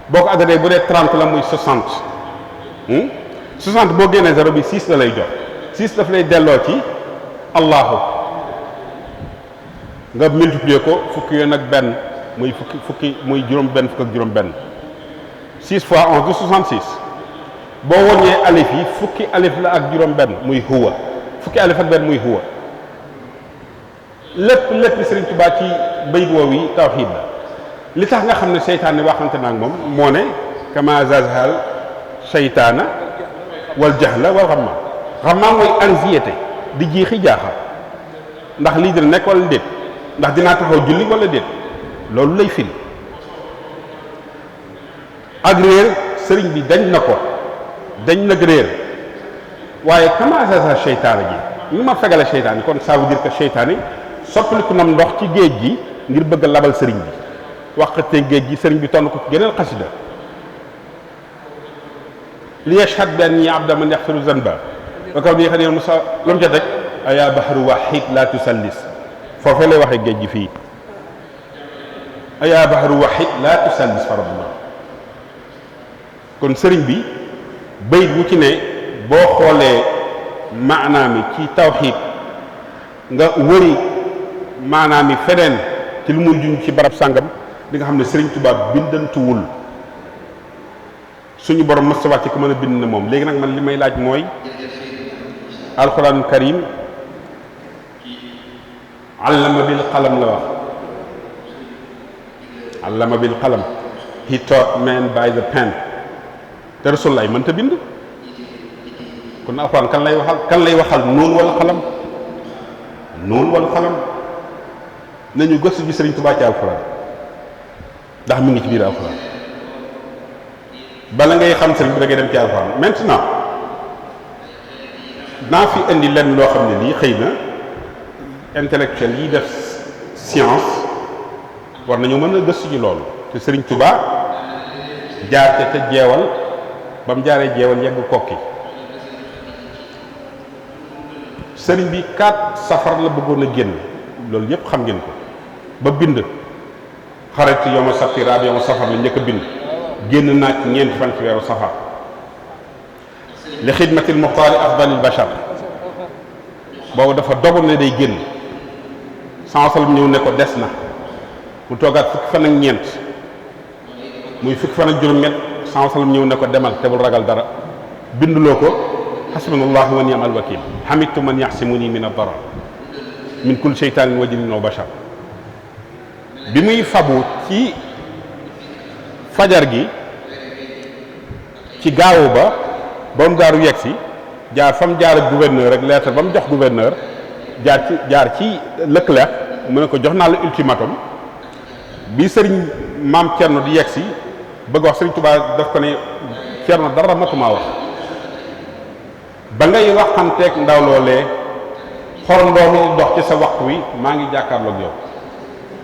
boo ko addaree bu dee 30 la muy 60 60 boo génnee zéro bi 6 la lay jox 6 daf lay delloo ci allahu nga multiplier ko fukki yoon ak benn muy fukki muy juróom benn fukk ak juróom benn 6 fois 11 du 66 boo wàññee alif yi fukki alif la ak juróom benn muy huwa fukki alif ak benn muy huwa lépp Sëriñ Tuubaa ci bayit woowu yi tawxiid la li tax nga xam ne seytaane waxante na ak moom moo ne kama zazhal seytaana wal jahla wal xamma mooy anxiété di jiixi jaaxal ndax lii dina nekk wala déet ndax dinaa taxaw julli wala déet loolu lay firi ak réer sëriñ bi dañ na ko dañ nag réer waaye kama zazhal seytaana ji ñu ma fegale seytaane kon ça veut dire que seytaane soppaliku nam ndox ci géej gi ngir bëgg a labal sëriñ bi waxatee géej gi sëriñ bi tonn ko ci geneen xasida li yashhad bi anni abda man yaxfiru zanba wa kaw nii xam ne Musa lu mu ca teg aya bahru wahid la tusallis foofee lay waxee géej gi fii aya bahru wahid la tusallis fa rabbuna kon sëriñ bi bayit wu ci ne boo xoolee maanaami ci tawxiid nga wëri maanaami feneen ci lu muy juñ ci barab sàngam di nga xam ne Sëriñ Tuubaa bindantuwul suñu borom mës a wàcc ko mën a bind na moom léegi nag man li may laaj mooy alxuraanul karim allama bil qalam la wax allama bil qalam he taught man by the pen te Rasulullah mënta bind kon alxuraan kan lay waxal nuun wala xalam nuun wala xalam nañu gëstu ji Sëriñ Tuubaa ci alxuraan ndax mi ngi ci biir alxuraan bala ngay xam sëriñ bi da ngay dem ci alxuraan maintenant naa fi indi lenn loo xam ne lii xëy na intellectuel yi def science war nañu mën a gëstu ji loolu te Sëriñ Tuubaa jaar te jeewal ba mu jaaree jeewal yegg Kokki sëriñ bi 4 safar la bëggoon a génn loolu yépp xam ngeen ko ba bind xaritu yow ma sabti raab yow ma safar la njëkk a bind génn naa ci ñeenti fan ci weeru safar li xidmatil muxtaari afdalil bachar boobu dafa dogu ne day génn sansalam ñëw ne ko des na mu toogaat fukki fan ak ñeent muy fukki fan ak juróom-ñett sansalam ñëw ne ko demal te bul ragal dara binduloo ko xasbunallahu wa ni'mal wakil xamitu man yaxsimuni min ad-darar min kulli sheytaanin wa jinnin wa bachar bi muy fabu ci fajar gi ci gaawu ba mu gaaru yegg si jaar fa mu jaar ak gouverneur rek lettre ba mu jox gouverneur jaar ci Leclerc mu ne ko jox naa la ultimatum bi sëriñ maam Cerno di yegg si bëgg wax Sëriñ Tuubaa daf ko ne Cerno dara matumaa wax ba ngay waxanteeg ndaw loolee xorondoom yi dox ci sa waxtu wi maa ngi jàkkaarloog yow.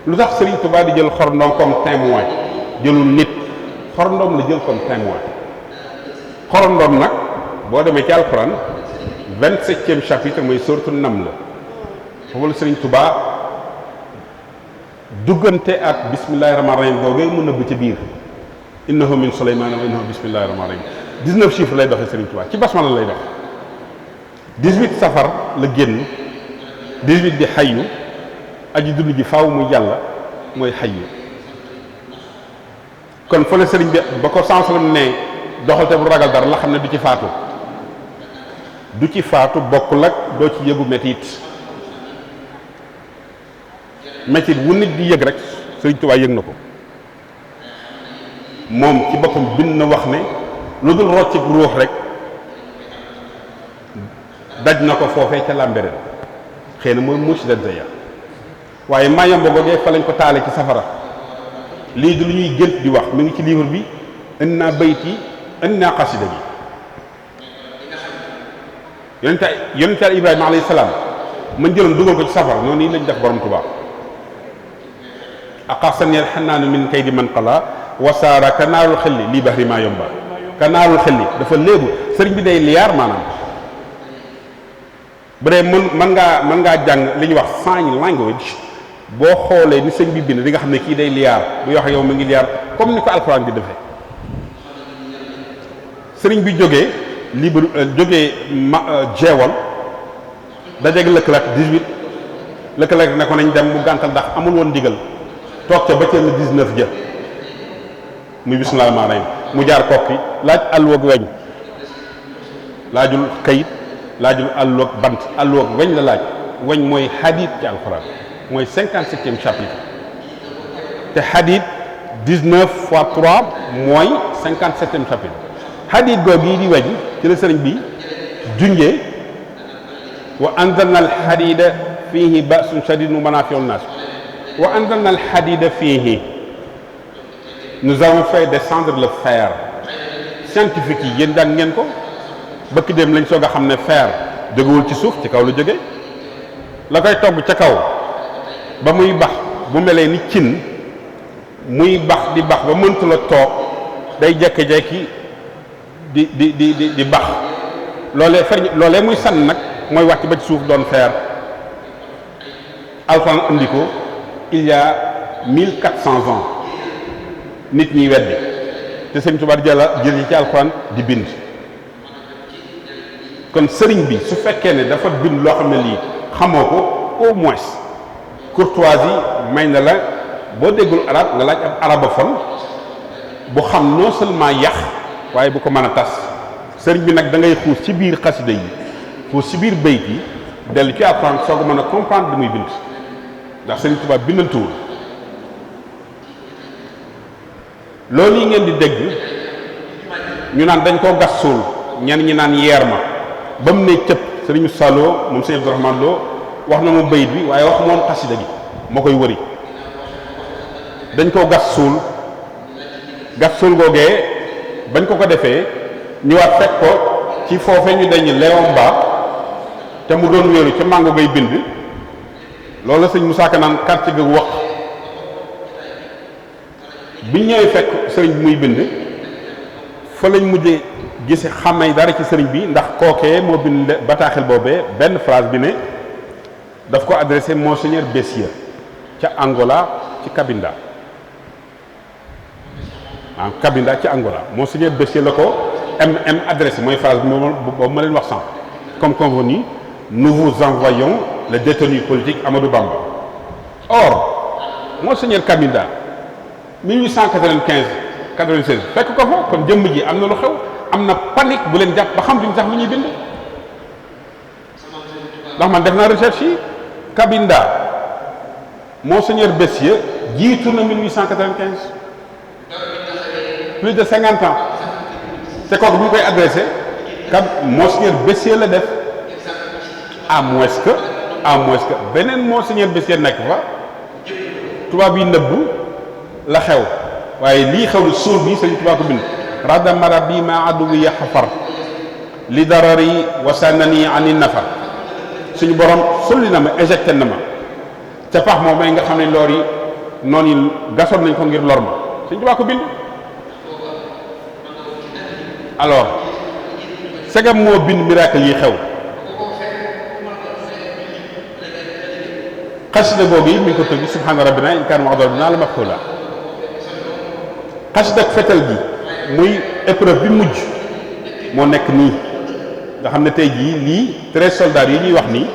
lu tax Serigne Touba di jël xorondoom comme témoin jëlul nit xorondoom la jël comme témoin. xorondoom nag boo demee ci alxuraan 27e chapitre mooy sourate Naml foofu la Serigne Touba duggante ak bismillahi rahmaani rahim googee mu nëbb ci biir innahu min Souleymane wa innahu bismillahi rahmaani rahim 19 chiffres lay doxee Serigne Touba ci basmala lay dox 18 safar la génn 18 di xayyu aji dund ji faaw muy yàlla mooy xayyu kon fa la Serigne bi ba ko sansalam ne doxal te bu ragal dara la xam ne du ci faatu bokkul ak doo ci yëgu metit wu nit di yëg rek Sëriñ Tuubaa yëg na ko moom ci boppam bind na wax ne lu dul roccik ruux rek daj na ko foofee ca Làmbereen xëy na mooy mucc dantaya waaye Mayomba googee fa lañ ko taale ci safara lii du lu ñuy gënt di wax mi ngi ci livre bi indi naa bayt yi indi naa xasida gi yonente Ibrahima alayhi salaam man jëloon dugal ko ci safara noonu yi lañ def borom Tuubaa aqasaniyal xanaanu min kaydi man qala wasaara kanaalul xelli lii bahri Mayomba kanaalul xelli dafa léegu sëriñ bi day liyaar maanaam bu dee mën ngaa jàng li ñuy wax sign language boo xoolee ni sëñ bi bind di nga xam ne kii day liyaar bu wax yow mi ngi liyaar comme ni ko alxuraan di defee sëriñ bi jógee jógee jeewal dajeeg Leclerc 18 Leclerc ne ko nañ dem mu gàntal ndax amul woon ndigal toog ca ba ca le 19 ja muy bismillaahi rahmaani rahiim mu jaar kokki laaj àlluwa ak weñ laajul kayit laajul àlluwa ak bant àlluwa ak weñ la laaj weñ mooy hadith ci alxuraan mooy 57e chapitre te hadith 19 fois 3 mooy 57e chapitre hadith googu yi di weñ ci la sëriñ bi junjee wa anzalna al hadida fihi ba'sun shadidun wa manafi'u linnas wa anzalna al hadida fihi nous avons fait descendre le fer scientifique yi yéen daan ngeen ko bëkk dem lañ soog a xam ne fer jógewul ci suuf ci kaw la jóge la koy togg ca kaw ba muy bax bu melee ni cin muy bax di bax ba mëntu la toog day jekki-jekki di bax loolee muy sànn nag mooy wàcc ba ci suuf doon fer alxuraan indi ko il y a 1400 ans nit ñi weddi te sëriñ Tuubaa di jël ci alxuraan di bind kon sëriñ bi su fekkee ne dafa bind loo xam ne lii xamoo ko au moins courtoisie may na la boo déggul arab nga laaj ab arabophone bu xam non seulement yàq waaye bu ko mën a tas sëriñ bi nag da ngay xuus ci biir xasida yi xuus ci biir bayt yi dellu ci alxuraan soo ko mën a comprendre li muy bind ndax sëriñ Tuubaa bindantuwul loolu yi ngeen di dégg ñu naan dañ koo gas suul ñenn ñi naan yeer ma ba mu ne cëpp sëriñ Salloo moom sëriñ Abdourahmane Lo wax na mu bayit bi waaye wax moom xasida gi moo koy wëri dañ koo gas suul googee bañ ko defee ñëwaat fekk ko ci foofe ñu dañ Léon Ba te mu doon wéeru ca màngo ngay bind loolu la sëñ Moussa Ka naan quartier ga wax biñ ñëwee fekk sëriñ bi muy bind fa lañ mujjee gise xamay dara ci sëriñ bi ndax kookee moo bind bataaxel boobee benn phrase bi ne daf ko adressé Monseigneur Bessier ca Angola ci Cabinda ci Angola Monseigneur Bessier la ko adressé mooy phrase bi boobu ma leen wax sànq comme convenu nous vous envoyons le détenu politique Amadou Bamba. Or Monseigneur Cabinda 1895 96 fekk ko fa kon jëmm ji am na lu xew am na panique bu leen jàpp ba xam duñ sax lu ñuy bind ndax man def naa recherche yi Cabinda Monseigneur Bessier jiitu na 1895 plus de 50 ans te kooku bu ñu koy adressé Monseigneur Bessier la def à moins que beneen Monseigneur Bessier nekk fa tubaab yi nëbbu la xew waaye lii xew na suul bi Sëriñ Tuubaa ko bind radda marabi ma adu wi xafar li darari wasanani ani nafa suñu borom sulli na ma éjecté na ma ca pax moom may nga xam ne loor yi noonu yi gasoon nañ ko ngir lor ma Sëñ Tuubaa ko bind. alors segam moo bind miracle yi xew xasida googu yi mi ngi ko tëgg subhaana rabbina in kaana wa'du rabbina la maf'uula xasida ak fetal gi muy épreuve bi mujj moo nekk nii nga xam ne tey jii lii 13 soldats yi ñuy wax nii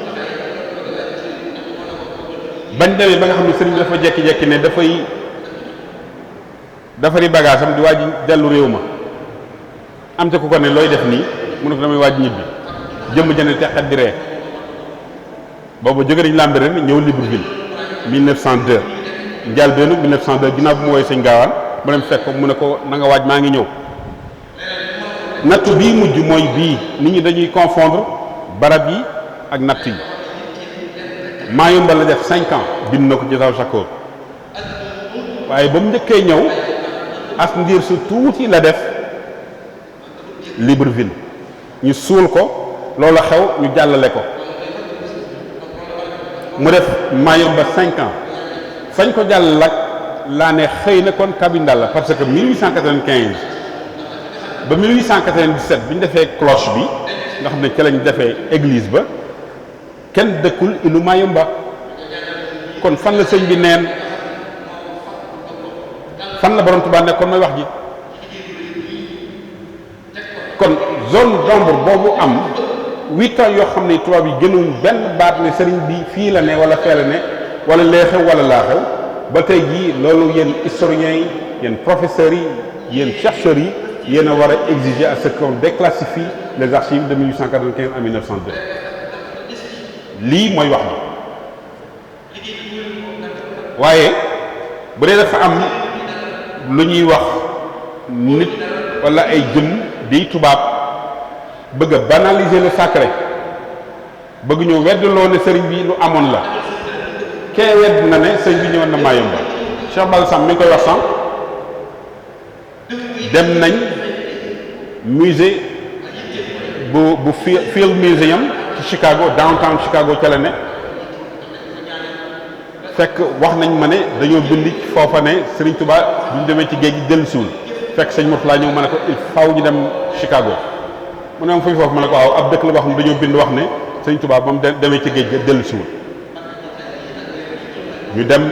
bañ demee ba nga xam ne sëriñ bi dafa jekki-jekki ne dafari bagage am di waaj dellu réew ma am te ku ko ne looy def nii mu ne ko damay waaj ñibbi jëmm jëne teqat di ree boobu jóge nañ Lambaréné rek ñëw Libreville 1902 njaal beenu 1902 ginnaaw bu mu woowee sëñ gaawaan mu dem fekk ko mu ne ko na nga waaj maa ngi ñëw nattu bii mujj mooy bii nit ñi dañuy confondre barab yi ak natt yi Mayumba la def 5 ans bind na ko ci Zaw Chakoor waaye ba mu njëkkee ñëw as ndiir su tuuti la def Libreville ñu suul ko loolu xew ñu jàllale ko mu def Mayumba 5 ans fañ ko jàll laa ne xëy na kon Kabinda la parce que 1895 ba 1897 bi ñu defee cloche bi nga xam ne ca lañ defee église ba kenn dëkkul ilu Mayumba kon fan la sëñ bi neen fan la borom Tuubaa nekkoon mooy wax ji kon zone d'ombre boobu am 8 ans yoo xam ne tubaab yi gënuñ benn baat ne sëriñ bi fii la ne wala fee la ne wala lee xew wala laa xew ba tey jii loolu yéen historiens yi yéen professeurs yi yéen chercheurs yi yéen a war a exiger à ce qu'on déclassifie les archives de 1895 à 1902 lii mooy wax bi waaye bu dee dafa am lu ñuy wax nit wala ay jëm di tubaab bëgg a banaliser le sacré bëgg ñëw weddloo ne sëriñ bi lu amoon la kee wedd na ne sëriñ bi ñëwoon na Mayumba Cheikh Bal Sam mi ngi koy wax sànq dem nañ musée bu Field Museum ci Chicago downtown Chicago ca la ne fekk wax nañ ma ne dañoo bind foofa ne Serigne Touba bu ñu demee ci géej gi dellusiwul fekk sëñ Mourtala ñëw ma ne ko il faut ñu dem Chicago mu ne ma fuy foofu ma ne ko waaw ab dëkk la boo xam ne dañoo bind wax ne Serigne Touba ba mu demee ci géej gi dellusiwul ñu dem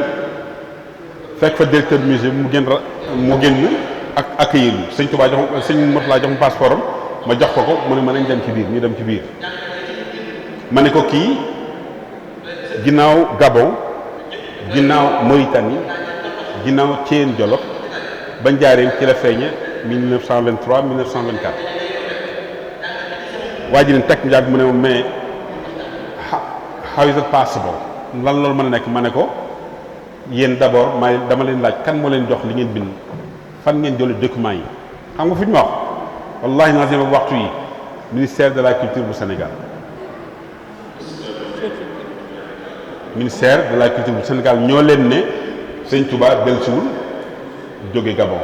fekk fa directeur musée mu génn ak accueillir ñu sëñ Touba jox sëñ Mourtala jox ma passeport am ma jox ko mu ne ma nañ dem ci biir ñu dem ci biir ma ne ko kii ginnaaw Gabon ginnaaw Mauritanie ginnaaw Thiène Jolof ba njaareem ci la feeñe 1923 1924 waa ji ne teg njaag mu ne ma mais how is it possible lan loolu mën a nekk ma ne ko yéen d'abord dama leen laaj kan moo leen jox li ngeen bind fan ngeen jëlee documents yi xam nga fu ñu ma wax wallahi naa seen waxtu yi ministère de la culture bu Sénégal ministère de la culture bu Sénégal ñoo leen ne sëñ Touba dellusiwul jóge Gabon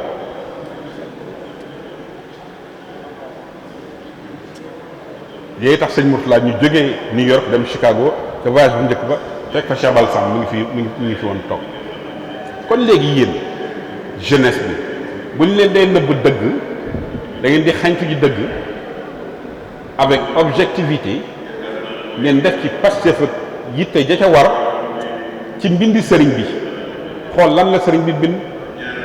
yooyu tax sëñ Mourtala ñu jógee New York dem Chicago te voyage bu njëkk ba fekk fa Cheikh Bal Sam mi ngi fi woon toog kon léegi yéen jeunesse bi bu ñu leen dee nëbb dëgg da ngeen di xañtu ji dëgg avec objectivité ngeen def ci Pastef ak yitte ja ca war ci mbindi sëriñ bi xool lan la sëriñ bi bind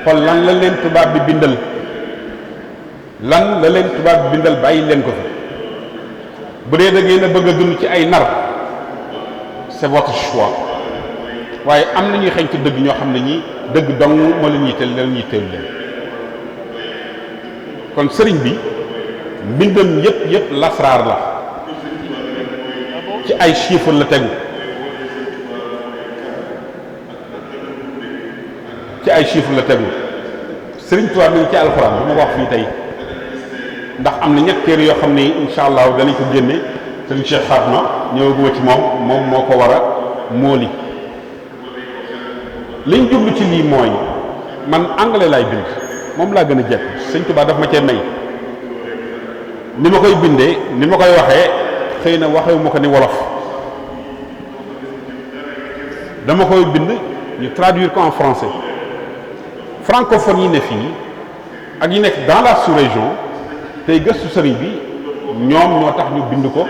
xool lan la leen tubaab bi bindal lan la leen tubaab bi bindal bàyyi leen ko fi bu dee da ngeen a bëgg a dund ci ay nar c'est votre choix waaye am na ñuy xañtu dëgg ñoo xam ne ñi dëgg dong moo leen yitteel leen yitteel leen kon sëriñ bi mbindam yëpp lasraar la ci ay chiffres la tegu ci ay chiffres la tegu sëriñ Tuubaa mi ngi ci alxuraan bu ma ko wax fii tey ndax am na ñett téere yoo xam ne incha allah danañ ko génne sëriñ Cheikh Fatma ñëwaguma ci moom moo ko war a móoli liñ jublu ci lii mooy man anglais laay bind moom laa gën a jekk sëñ Tuubaa daf ma cee may ni ma koy bindee ni ma koy waxee xëy na waxewu ma ko ni wolof dama koy bind ñu traduire ko en français francophone yi ne fii ak yi nekk dans la sous-région tey gëstu sëriñ bi ñoom ñoo tax ñu bind ko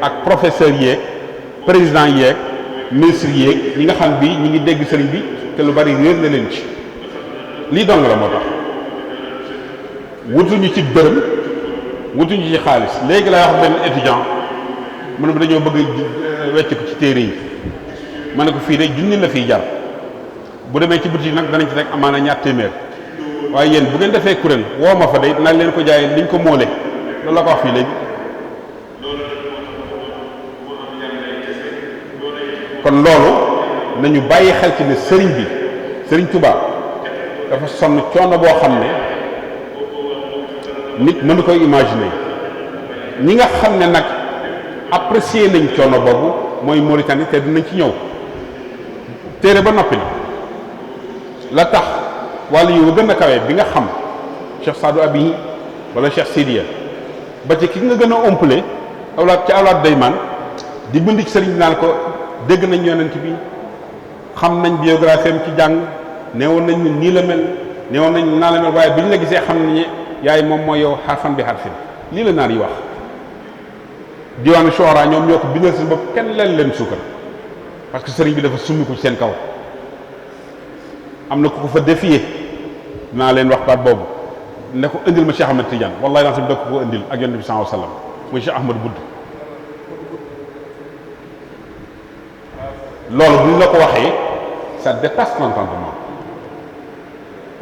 ak professeur yeeg président yeeg ministre yeeg ñi nga xam bi ñi ngi dégg sëriñ bi te lu bari réer na leen ci lii dong la moo tax wutuñu ci dërëm wutuñu ci xaalis léegi lay wax benn étudiant mu ne ma dañoo bëgg wecc ko ci téere yi ma ne ko fii de junni la fiy jar bu demee ci boutique nag danañ ci rek amaana ñaar téeméer waaye yéen bu ngeen defee kuréel woo ma fa de dinaa leen ko jaayee liñ ko móole loolu la ko wax fii léegi kon loolu nañu bàyyi xel ci ne sëriñ bi sëriñ Touba dafa sonn coono boo xam ne nit mënu koy imaginer ñi nga xam ne nag apprécier nañ coono boobu mooy Mauritanie te dinañ ci ñëw téere ba noppi na la tax wàllu yu gën a kawe bi nga xam Cheikh Sadou Abi wala Cheikh Sidiya ba ci ki nga gën a ompale awlaat ci awlaat dayman di bind ci sëriñ bi naan ko dégg nañ yonent bi xam nañ biographie am ci jàng neewoon nañ nii la mel neewoon nañ naa la mel waaye bi ñu la gisee xam nañ ne yaay moom mooy yow xarfan bi xarfin lii la naar yi wax diwaanu Shuara ñoom ñoo ko bindal seen bopp kenn leen suukar parce que sëriñ bi dafa summi ko ci seen kaw am na ku ko fa défier dinaa leen wax baat boobu ne ko indil ma Cheikh Ahmed Tidiane wallahi naa sam dëkk ko indil ak yonent bi sallallahu alayhi wasallam muy Cheikh Ahmed Budd loolu bu ñu la ko waxee ça dépasse l'entendement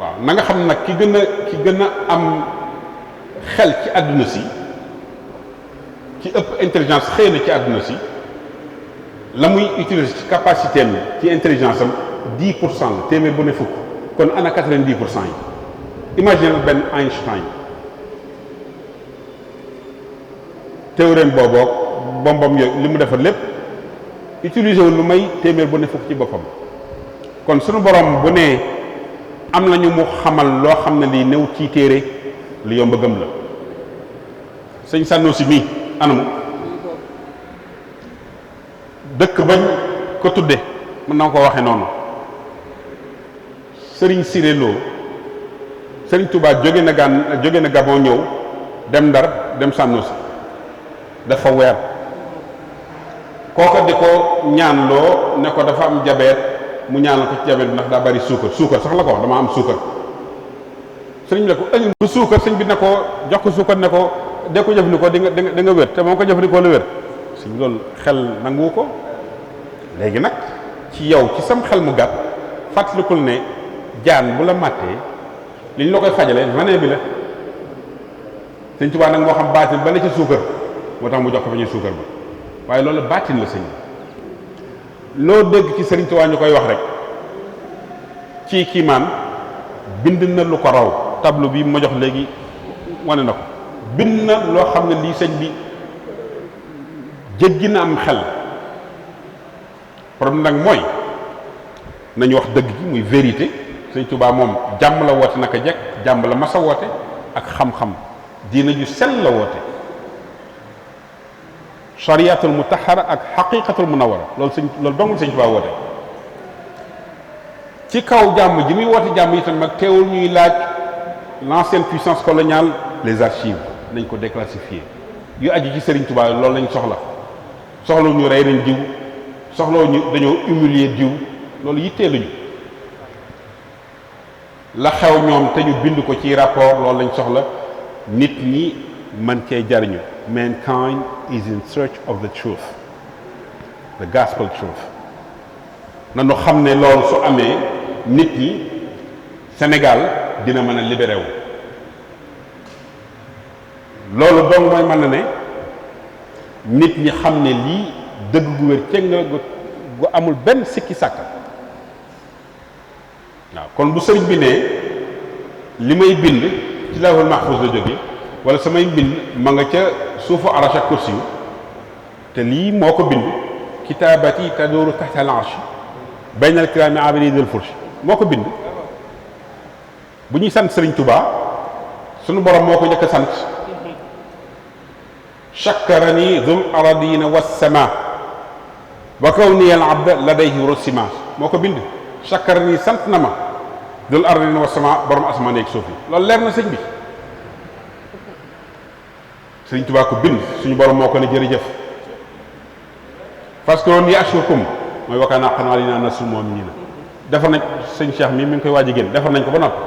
waaw na nga xam nag ki gën a am xel ci àdduna si ci ëpp intelligence xëy na ci àdduna si la muy utiliser ci capacité am ci intelligence am 10% la téeméer bu ne fukk kon ana 90% yi imagine benn Einstein théorème booboo bombam yooyu li mu defar lépp utiliser wu lu may téeméer bu ne fukk ci boppam kon sunu borom bu ne am nañu mu xamal loo xam ne lii néew ci téere lu yomb a gëm la sëñ Sànnoosi mii anamu dëkk bañ ko tudde mën na ko waxe noonu sëriñ Siré Lo sëriñ Touba jóge na Gabon ñëw dem Ndar dem Sànnoosi dafa weer kooka di ko ñaan loo ne ko dafa am jabeet mu ñaanal ko ci jabeet bi ndax daa bari suukar sax la ko wax dama am suukar sëriñ bi ne ko ëñul bu suukar sëñ bi ne ko jox ko suukar ne ko de ko jëfandikoo di nga wér te moom ko jëfandikoo la wér sëñ loolu xel nangu ko léegi nag ci yow ci sam xel mu gàtt fàttalikul ne jaan bu la màttee li ñu la koy fajale veneen bi la sëñ Tuubaa nag moo xam baatin ba la ci suukar moo tax mu jox ko fa ñuy suukar ba waaye loolu baatin la sëñ loo dégg ci sëriñ Tuubaa ñu koy wax rek ci kiimaan bind na lu ko raw tableau bi ma jox léegi wane na ko bind na loo xam ne lii sëñ bi jéggi na am xel problème nag mooy nañu wax dëgg gi muy vérité sëñ Tuubaa moom jàmm la woote naka jekk jàmm la masa woote ak xam-xam diina ju sell la woote chariatul mutahara ak xaqiqatul munawara loolu dongul sëñ Tuubaa woote ci kaw jàmm ji muy woote jàmm itam nag teewul ñuy laaj l'ancienne puissance coloniale les archives nañ ko déclassifier yu aju ci Serigne Touba loolu lañ soxla ñu rey nañ diw soxla ñu dañoo humilier diw loolu yitteeluñu la xew ñoom te ñu bind ko ci rapport loolu lañ soxla nit ñi mën cee jariñu mankind is in search of the truth the gospel truth nanu xam ne loolu su amee nit ñi Sénégal dina mën a libéré wu loolu donc mooy mën na ne nit ñi xam ne lii dëgg gu wér cëng nga gu amul benn sikki sàkk waaw kon bu sëriñ bi ne li may bind ci lawhul mahfuz la jóge wala samay bind ma nga ca suufu arash ak kursi te lii moo ko bind kitaabati tadooru taxta al arsh bayna al kiraami abidi del fursh moo ko bind bu ñuy sant sëriñ Touba sunu borom moo ko njëkk a sant shakkarani dhul aradina wassama wa kawni al abda ladayhi rusima moo ko bind. shakkarani sant na ma dhul aradina wassama borom asamaan ak suuf yi loolu leer na sëñ bi. Sëriñ Tuubaa ko bind suñu borom moo ko ne jërëjëf parce que woon yi ashkurkum mooy wakkaana haqqan alaynaa nasrul mu'miniin defar nañ sëñ Cheikh mi ngi koy waaj a génn defar nañ ko ba noppi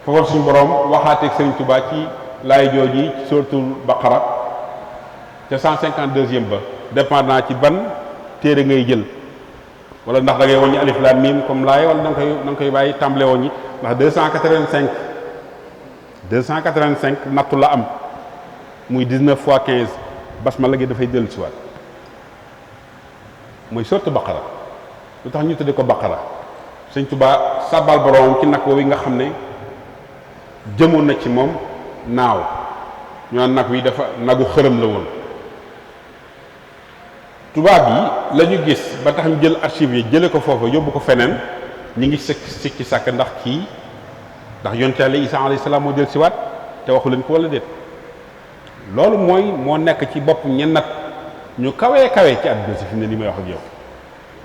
foofu suñu borom waxaateeg Sëriñ Tuubaa ci laay jooji ci suratul Baqara te 152e ba dépendant ci ban téere ngay jël wala ndax da ngay woññi alif laam miim comme laay wala da nga koy bàyyi tàmbale woññi ndax 285 nattu la am muy 19 fois 15 basmala gi dafay dellu si waat mooy sortu Baqara lu tax ñu tudde ko Baqara Sëñ Tuubaa sàbbal boroom ci nag woowu nga xam ne jëmoon na ci moom naaw ñu naan nag wi dafa nagu xërëm la woon. tubaab yi la ñu gis ba tax ñu jël archive yi jële ko foofa yóbbu ko feneen ñi ngi sikki sàkk ndax kii ndax yonent Yàlla Isaa alayhi salaam moo jël si waat te waxu leen ko wala déet. loolu mooy moo nekk ci bopp ñennat ñu kawee ci àdduna si fi mu ne ni may wax ak yow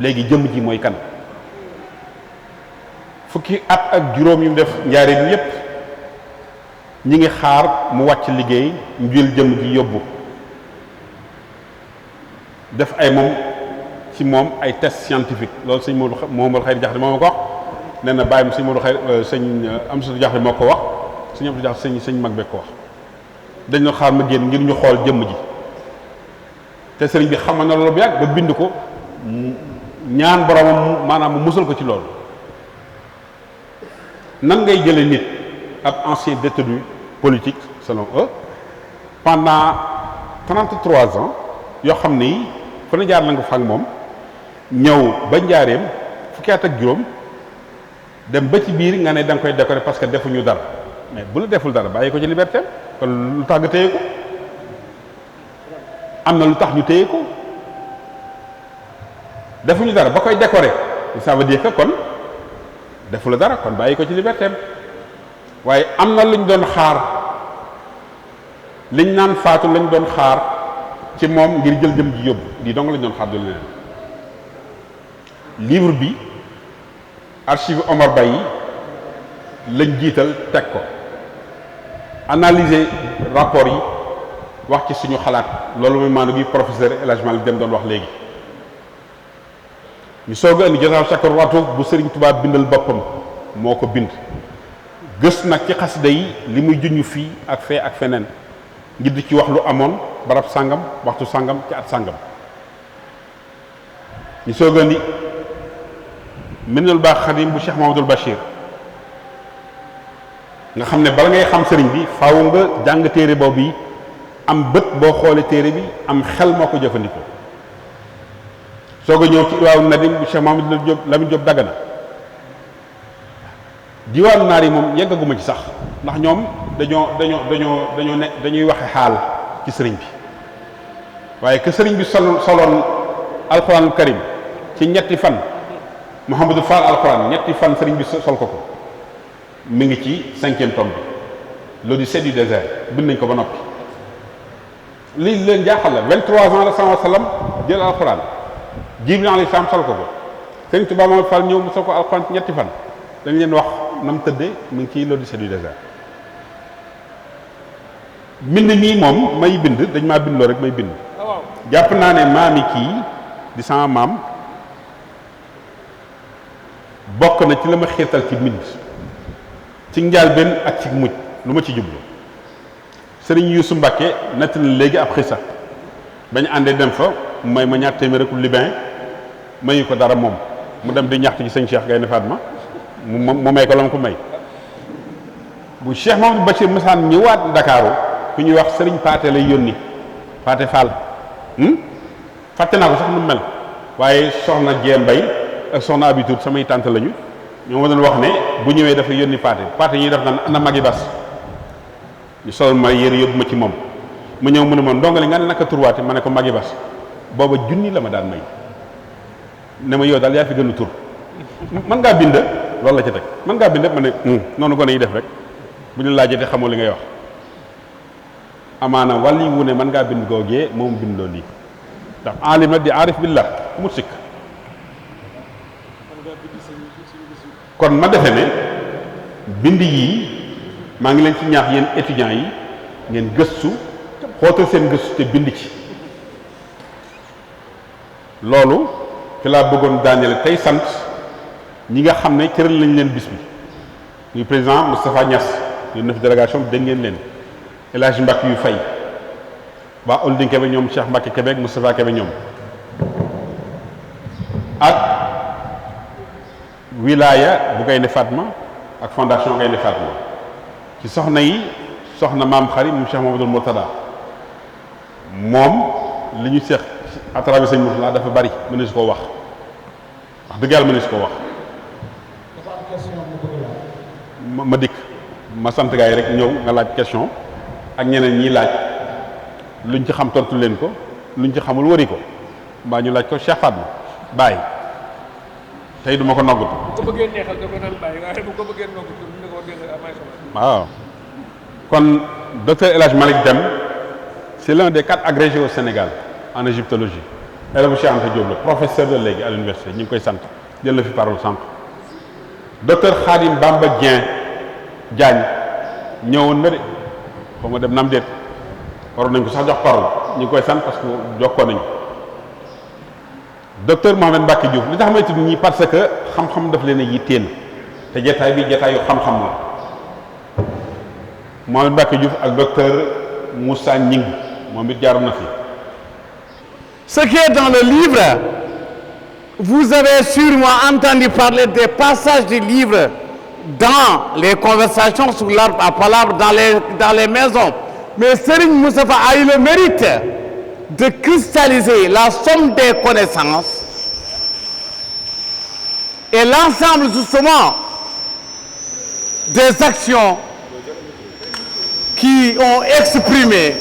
léegi jëmm ji mooy kan fukki at ak juróom yu mu def njaareem yépp ñi ngi xaar mu wàcc liggéey ñu jël jëmm ji yóbbu def ay moom ay test scientifique loolu sëñ Moomal Xayri Jaxate moo ma ko wax nee na bàyyi sëñ Moomal Xayri sëñ Amsatu Jaxate moo ko wax sëñ Amsatu Jaxate sëñ mag beeg ko wax dañ doon xaar ma génn ngir ñu xool jëmm ji te sëriñ bi xamal na loolu bu yàgg ba bind ko ñaan boromam maanaam mu musal ko ci loolu. nan ngay jële nit ab ancien détenu politique selon eux pendant 33 ans yoo xam ni fa na jaar na nga fa ak moom ñëw ba njaareem fukki at ak juróom dem ba ci biir nga ne da nga koy décorer parce que defuñu dara mais bu la deful dara bàyyi ko ci liberté kon lu tax nga téye ko am na lu tax ñu téye ko defuñu dara ba koy décorer ça veut dire que kon defu la dara kon bàyyi ko ci liberté waaye am na luñ doon xaar liñ naan faatu lañ doon xaar ci moom ngir jël jëm ji yóbbu lii dong lañ doon xaar du leneen livre bi archive Omar Baye lañ jiital teg ko analyser rapport yi wax ci suñu xalaat loolu mooy maanaam gi professeur El Hadj Malick dem doon wax léegi ñu soog a indi Jasaaw Sakar Waatu bu Sëriñ Tuubaa bindal boppam moo ko bind gës nag ci xasida yi li muy junj fii ak fee ak feneen ngir di ci wax lu amoon barab sàngam waxtu sàngam ci at sàngam ñu soog a indi Minanul Baax Xadim bu Cheikh Mahamadul Bachir nga xam ne bala ngay xam sëriñ bi faaw nga jàng téere boobu yi am bët boo xoolee téere bi am xel moo ko jëfandikoo soog a ñëw ci Irwaawu Nadim bu Cheikh Mahamadou Lamine Diop Dagana diwaanu naar yi moom yeggaguma ci sax ndax ñoom dañuy waxe xaal ci sëriñ bi waaye que sëriñ bi soloon alxuraanul karim ci ñetti fan Mouhamadou Fall alxuraan ñetti fan sëriñ bi sol ko mi ngi ci 5e tome bi l'Odyssée du désert bind nañ ko ba noppi lii leen jaaxal la 23 ans la sallallahu alayhi wa sallam jël alxuraan Jibril alayhi salaam sol ko Sëriñ Tuubaa Mouhamadou Fall ñëw mu sol ko alxuraan ci ñetti fan dañ leen wax na mu tëddee mu ngi ci l'Odyssée du désert mbind mii moom may bind dañ maa bind loo rek may bind jàpp naa ne maami kii di sama maam bokk na ci la ma xiirtal ci mbind ci njëlbéen ak ci mujj lu ma ci jublu sëriñ Yuusu Mbàkke nett na léegi ab xisa bañ àndee dem fa may ma ñaar téeméer ak libin mayu ko dara moom mu dem di ñaxtu ci sëñ Cheikh Gaynde Fatma mu may ko la ma ko may bu Cheikh Mamadou Bachir Moussane ñëwaat Ndakaaru ku ñuy wax sëriñ Paate lay yónni Paate Fall fàtte naa ko sax nu mel waaye soxna Jee Mbay ak soxna Abitour samay tànt lañu ñoo ma doon wax ne bu ñëwee dafa yónni Paate ñuy def naan ana magi bas ñu sol ma yére yóbbu ma ci moom mu ñëw mu ne ma ndongali nga ne naka turwaate ma ne ko magi bas booba junni la ma daan may ne ma yow daal yaa fi gën a tur mën ngaa bind loolu la ci teg mën ngaa bind ma ne noonu gone yi def rek bu ñu laajee te xamoo li ngay wax amaana wàlli wu ne mën ngaa bind googee moom bindoo lii ndax alim la di aarif billah mu sikk kon ma defe ne bind yii maa ngi leen ci ñaax yéen étudiants yi ngeen gëstu xóotal seen gëstu te bind ci loolu fi laa bëggoon daaneel tey sant ñi nga xam ne cëral nañ leen bis bi muy président Moustapha Niass ñu na fi délégation bi dégg ngeen leen El Hadj Mbacke yu fay waa Oldin Kébé ñoom Cheikh Mbacke Kébé ak Moustapha Kébé ñoom ak wilaya bu Gaynde Fatma ak fondation Gaynde Fatma ci soxna yi soxna maam xari moom Cheikh Mamadou Mourtada moom li ñu seex à travers sëñ Mourtada dafa bari mënees koo wax dëgg yàlla mënees koo wax ma dikk ma sant gaa yi rek ñëw nga laaj question ak ñeneen ñiy laaj luñ ci xam tontu leen ko luñ ci xamul wari ko mbaa ñu laaj ko Cheikh Fatma bàyyi tey duma ko noggut. bu ko bëggee neexal da ko naan bàyyi waaye bu ko bëggee noggut dina ko wax waaw kon docteur El Hadj Malick Deme c'est l'un des 4 agrégés au Sénégal en égyptologie élève Cheikh Anta Diop la professeur de léegi à l'université ñu ngi koy sant jël na fi parole sànq docteur Khadim Bamba Diagne ñëwoon na de xaw ma dem nam déet waroon nañ ko sax jox parole ñu ngi koy sant parce que jokkoo nañu docteur Mohamed Mbacke Diouf li tax may tudd ñii parce que xam-xam daf leen a yitteen te jataay bi jataayu xam-xam la Mohamed Mbacke Diouf ak docteur Moussa Ñing moom it jaaroon na fi. Ce qui est dans le livre, vous avez sûrement entendu parler des passages du livre dans les conversations sous l'arbre à palabre dans les maisons. Mais Serigne Moustapha a eu le mérite de cristalliser la somme des connaissances et l'ensemble justement des actions qui ont exprimé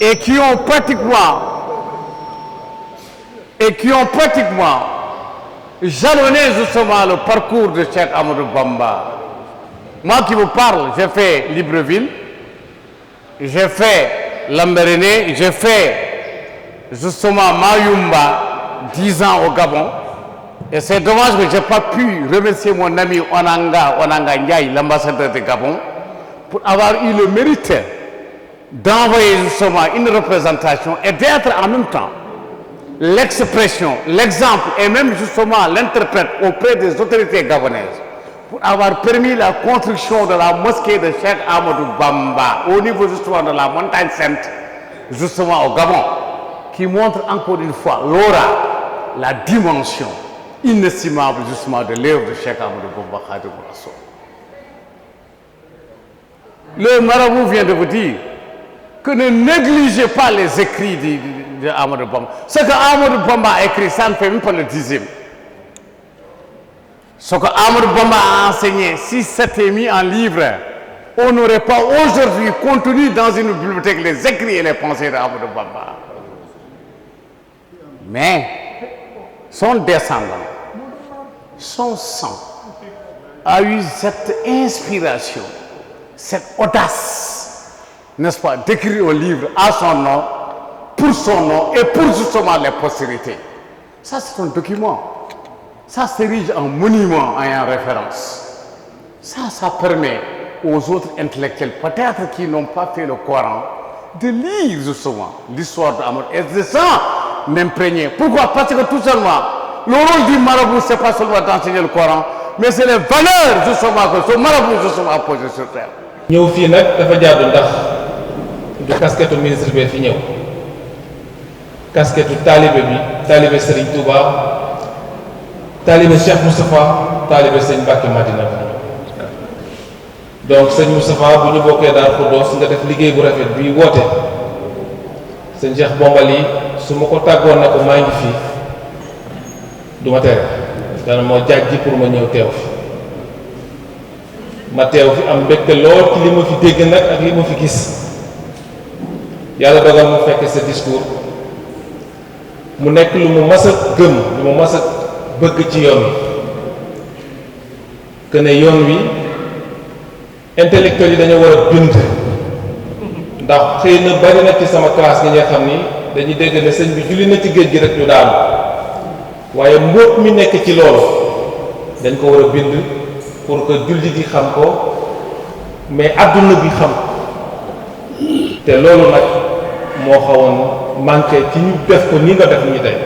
et qui ont pratiquement jalonné justement le parcours de Cheikh Ahmadou Bamba. Moi qui vous parle, j'ai fait Libreville, j'ai fait Lambaréné, j'ai fait justement Mayumba 10 ans au Gabon. Et c'est dommage que je n'ai pas pu remercier mon ami Onanga Ndiaye, l'ambassadeur du Gabon, pour avoir eu le mérite d'envoyer justement une représentation et d'être en même temps l'expression, l'exemple et même justement l'interprète auprès des autorités gabonaises pour avoir permis la construction de la mosquée de Cheikh Ahmadou Bamba au niveau justement de la montagne sainte, justement au Gabon, qui montre encore une fois l'aura, la dimension inestimable justement de l'œuvre de Cheikh Ahmadou Bamba Khadimou Rassoul. Le marabout vient de vous dire que ne négligez pas les écrits de Ahmadou Bamba. Ce que Ahmadou Bamba a écrit, ça ne fait même pas le 10e. Ce que Ahmadou Bamba a enseigné, si c'était mis en livre, on n'aurait pas aujourd'hui contenu dans une bibliothèque les écrits et les pensées d'Ahmadou Bamba. Mais son descendant, son sang, a eu cette inspiration, cette audace, n'est-ce pas, d'écrire un livre à son nom, pour son nom et pour justement les postérités. Ça, c'est un document. Ça s'érige en monument et en référence. Ça permet aux autres intellectuels, peut-être qui n'ont pas fait le Coran, de lire justement l'histoire d'Ahmadou et de ça m'imprégner. Pourquoi? Parce que tout simplement, le rôle du marabout, ce n'est pas seulement d'enseigner le Coran, mais c'est les valeurs justement que ce marabout justement a posées sur terre. ñëw fii nag dafa jaadu ndax du casquette ministre bi fi ñëw casquette taalibe bi taalibe Serigne Touba taalibe Cheikh Moustapha taalibe Serigne Mbacké Madina donc Serigne Moustapha bu ñu bokkee daal Khoudoss nga def liggéey bu rafet bi woote Serigne Cheikh Bombali su ma ko tàggoon ne ko maa ngi fii du ma tere dana moo jàjji pour ma ñëw teew fi ma teew fi am mbégte lool ci li ma fi dégg nag ak li ma fi gis yàlla dogal mu fekk sa discours mu nekk lu mu mas a gëm lu mu mas a bëgg ci yoon wi que ne yoon wi intellectuel yi dañoo war a bind ndax xëy na bari na ci sama classe gi nga xam ni dañuy dégg ne sëñ bi julli na ci géej gi rek ñu daanu waaye mbóot mi nekk ci loolu dañ ko war a bind pour que jullit yi xam ko mais adduna bi xam te loolu nag moo xawoon manqué ci ñu def ko ni nga def ni tey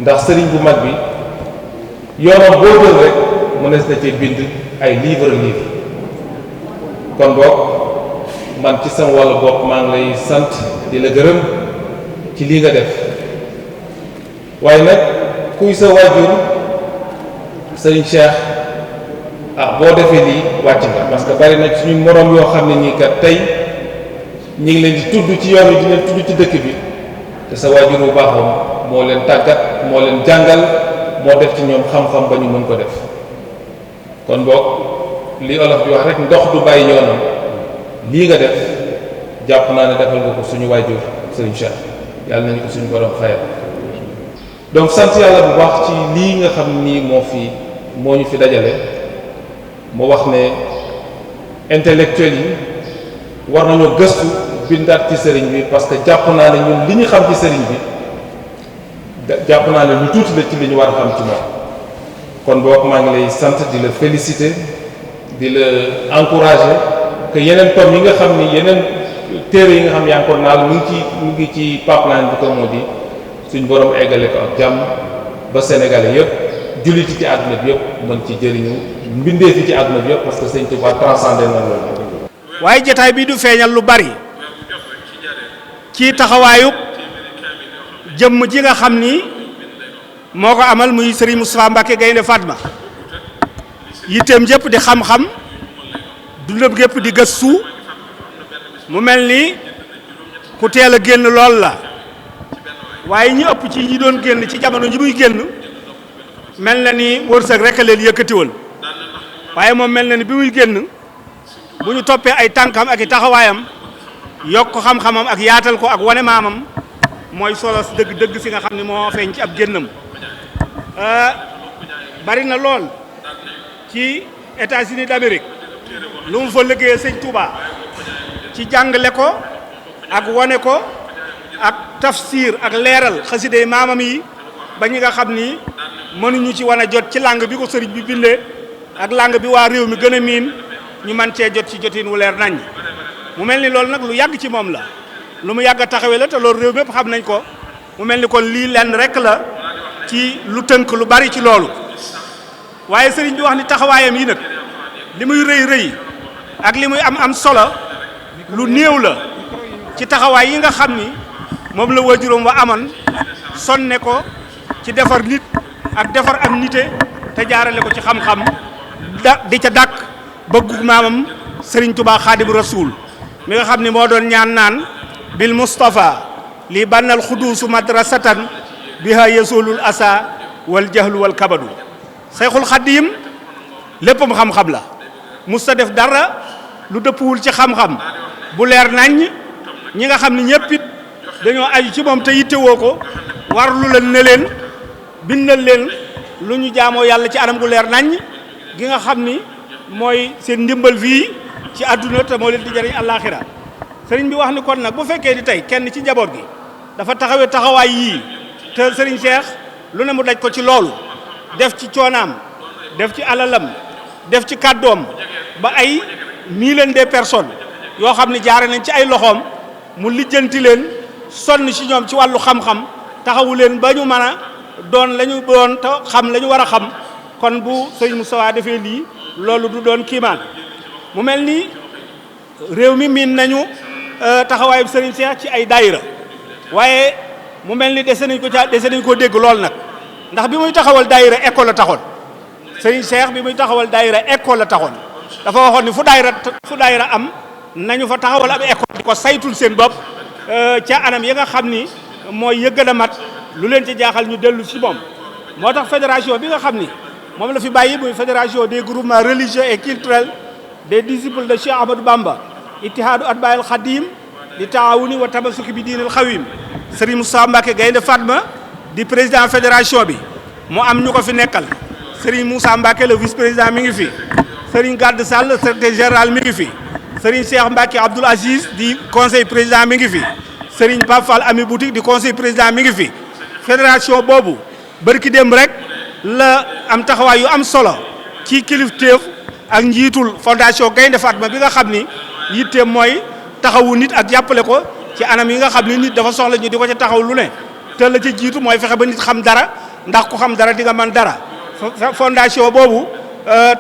ndax sëriñ bu mag bi yoonam boo jël rek mënees na cee bind ay livre kon boog man ci sama wàllu bopp maa ngi lay sant di la gërëm ci lii nga def waaye nag kuy sa waajur sëriñ Cheikh boo defee lii wàcc nga parce que bari na suñu moroom yoo xam ne ñii kat tey ñi ngi leen di tudd ci yoon wi di leen tudd ci dëkk bi te sa waajur bu baaxoon moo leen tàggat moo leen jàngal moo def ci ñoom xam-xam ba ñu mën ko def kon boog li olof di wax rek ndox du bàyyi yoonam lii nga def jàpp naa ne defal nga ko suñu waajur sëriñ Cheikh yàlla nañu ko suñu borom fayal donc sant yàlla bu baax ci lii nga xam ni moo ñu fi dajale moo wax ne intellectuel yi war nañoo gëstu bindaat ci sëriñ bi parce que jàpp naa ne ñun li ñu xam ci sëriñ bi jàpp naa ne lu tuuti la ci li ñu war a xam ci moom kon boog maa ngi lay sant di la féliciter di la encourager que yeneen tom yi nga xam ni yeneen téere yi nga xam yaa ngi ko naal mu ngi ci pipeline bi ko moo di suñ borom eggale ko ak jàmm ba Sénégalais yëpp julliti ci àdduna bi yëpp mën ci jëriñu mbindee fi ci àdduna bi yëpp parce que Sëñ Tuubaa transcendé na loolu. waaye jotaay bi du feeñal lu bari ci taxawaayu jëmm ji nga xam ni moo ko amal muy Serigne Moustapha Mbacké Gaynde Fatma yitteem jëpp di xam-xam dundam gépp di gëstu mu mel ni ku teel a génn lool la waaye ñi ëpp ci ñi doon génn ci jamono ji muy génn mel na ni wërsëg rek a leen yëkkatiwul waaye moom mel na ni bi muy génn bu ñu toppee ay tànkam ak i taxawaayam yokk xam-xamam ak yaatal ko ak wane maamam mooy solos dëgg-dëgg si nga xam ne moo feeñ ci ab génnam bari na lool ci États-Unis d'Amérique lu mu fa liggéeyee sëñ Touba ci jàngale ko ak wane ko ak tafsir ak leeral xaside maamam yi ba ñi nga xam ni mënuñu ci wan a jot ci langue bi ko sëriñ bi bindee ak langue bi waa réew mi gën a miin ñu man cee jot ci jotin wu leer nañ mu mel ni loolu nag lu yàgg ci moom la lu mu yàgg a taxawee la te loolu réew mépp xam nañ ko mu mel ni kon lii lenn rek la ci lu tënk lu bari ci loolu waaye sëriñ bi wax ni taxawaayam yi nag li muy rëy rëy ak li muy am solo lu néew la ci taxawaay yi nga xam ni moom la waajuram wa amoon sonne ko ci defar nit ak defar am nite te jaarale ko ci xam-xam di ca dàkk bëggu maamam Serigne Touba Xaadimu Rasuul mi nga xam ni moo doon ñaan naan bil Mustafa li bannal xuduusu madrasatan biha yasulul asa wal jahlu wal kabadu Seyxul Xadiim léppam xam-xam la musta def dara lu dëppwul ci xam-xam bu leer nañ ñi nga xam ni ñëpp it dañoo aju ci moom te yittewoo ko war lu leen ne leen bindal leen lu ñu jaamoo yàlla ci anam gu leer nañ gi nga xam ni mooy seen ndimbal fii ci àdduna te moo leen di jëriñ àllaaxira sëriñ bi wax ni kon nag bu fekkee di tey kenn ci njaboot gi dafa taxawee taxawaay yii te sëriñ Cheikh lu ne mu daj ko ci loolu def ci coonaam def ci alalam def ci kàddoom ba ay milliers de personnes yoo xam ne jaare nañ ci ay loxoom mu lijjanti leen sonn ci ñoom ci wàllu xam-xam taxawu leen ba ñu mën a doon la ñu doon te xam la ñu war a xam kon bu sëñ Moustapha defee lii loolu du doon kiimaan mu mel ni réew mi miin nañu taxawaayu sëriñ Cheikh ci ay daayira waaye mu mel ni dese nañ koo dégg lool nag ndax bi muy taxawal daayira école la taxoon sëriñ Cheikh bi muy taxawal daayira école la taxoon dafa waxoon ni fu daayira am nañu fa taxawal ab école di ko saytul seen bopp ca anam yi nga xam ni mooy yëgën a mat lu leen ci jaaxal ñu dellu si moom moo tax fédération bi nga xam ni moom la fi bàyyi muy fédération des groupements religieux et culturels des disciples de Cheikh Ahmadou Bamba ittihaadu atbaa'il Xadim di taawuni wa tamasuki bi diinil xawim Serigne Moustapha Mbacké Gaynde Fatma di président fédération bi mu am ñu ko fi nekkal Serigne Moussa Mbacké le vice président mi ngi fi Serigne Gade Sall secrétaire général mi ngi fi Serigne Cheikh Mbacke Abdoul Aziz di conseil président mi ngi fi Serigne Pape Fall Ami Boutique di conseil président mi ngi fi fédération boobu bërki démb rek la am taxawaay yu am solo ci kilifteef ak njiitul fondation Gaynde Fatma bi nga xam ni yitteem mooy taxawu nit ak jàppale ko ci anam yi nga xam ni nit dafa soxla ñu di ko ca taxaw lu ne te la ca jiitu mooy fexe ba nit xam dara ndax ku xam dara di nga mën dara fondation boobu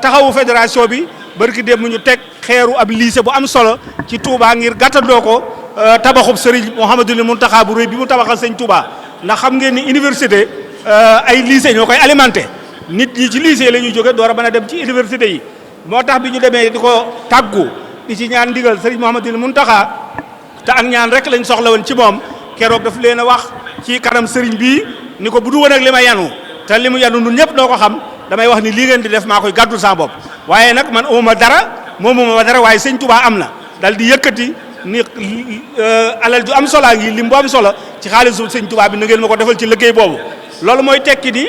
taxawu fédération bi barki dem ñu teg xeeru ab lycée bu am solo ci Touba ngir gàttandoo ko tabaxub Serigne Mouhamadoul Mountakha bu rëy bi mu tabaxal sëñ Touba ndax xam ngeen ni université ay lycée ñoo koy alimenté nit ñi ci lycée la ñuy jóge door a mën a dem ci université yi moo tax bi ñu demee di ko tàggu di ci ñaan ndigal Serigne Mouhamadoul Mountakha te ak ñaan rek lañ soxla woon ci moom keroog daf leen a wax ci kanam Serigne bii ni ko bu du woon ak li ma yanu te li mu yanu ñun ñëpp noo ko xam damay wax ni lii ngeen di def maa koy gàddul sama bopp waaye nag man amuma dara moomuma dara waaye sëñ Touba am na dal di yëkkati ni alal ju am solo ngi lim bu am solo ci xaalisu sëñ Touba bi na ngeen ma ko defal ci liggéey boobu loolu mooy tekki di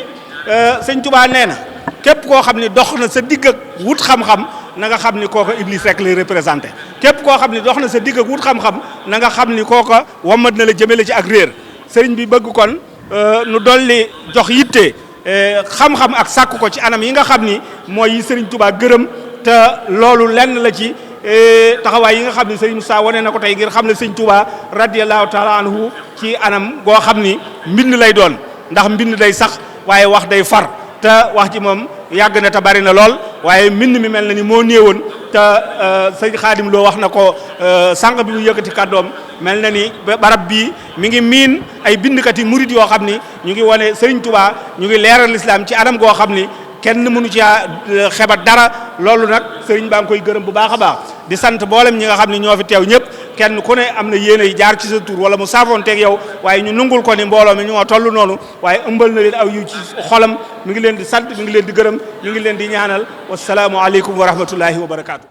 sëñ Touba nee na képp koo xam ne dox na sa digg ak wut xam-xam na nga xam ni kooka Iblis rek lay représenté képp koo xam ne dox na sa digg ak wut xam-xam na nga xam ni kooka wammat na la jëmale ci ak réer sëriñ bi bëgg kon nu dolli jox yitte xam-xam ak sàkku ko ci anam yi nga xam ni mooy yi Serigne Touba gërëm te loolu lenn la ci taxawaay yi nga xam ni Serigne Moussa wane na ko tey ngir xam ne Serigne Touba radiyallahu taala anhu ci anam goo xam ni mbind lay doon ndax mbind day sax waaye wax day far te wax ji moom yàgg na te bari na lool waaye mbind mi mel na ni moo néewoon te sëñ Xaadim loo wax na ko sànq bi mu yëkkati kàddoom mel na ni barab bii mi ngi miin ay bindkat yi murit yoo xam ni ñu ngi wane Serigne Touba ñu ngi leeral lislaam ci anam goo xam ni kenn mënu ci xebat dara loolu nag Serigne baa ngi koy gërëm bu baax a baax di sant mboolem ñi nga xam ne ñoo fi teew ñëpp kenn ku ne am na yéene yi jaar ci sa tur wala mu saafoonteeg yow waaye ñu nungul ko ni mbooloo mi ñoo toll noonu waaye ëmbal na leen aw yu ci xolam mi ngi leen di sant mi ngi leen di gërëm mi ngi leen di ñaanal wasalaamu aleykum wa rahmatullahi wa barakaatu.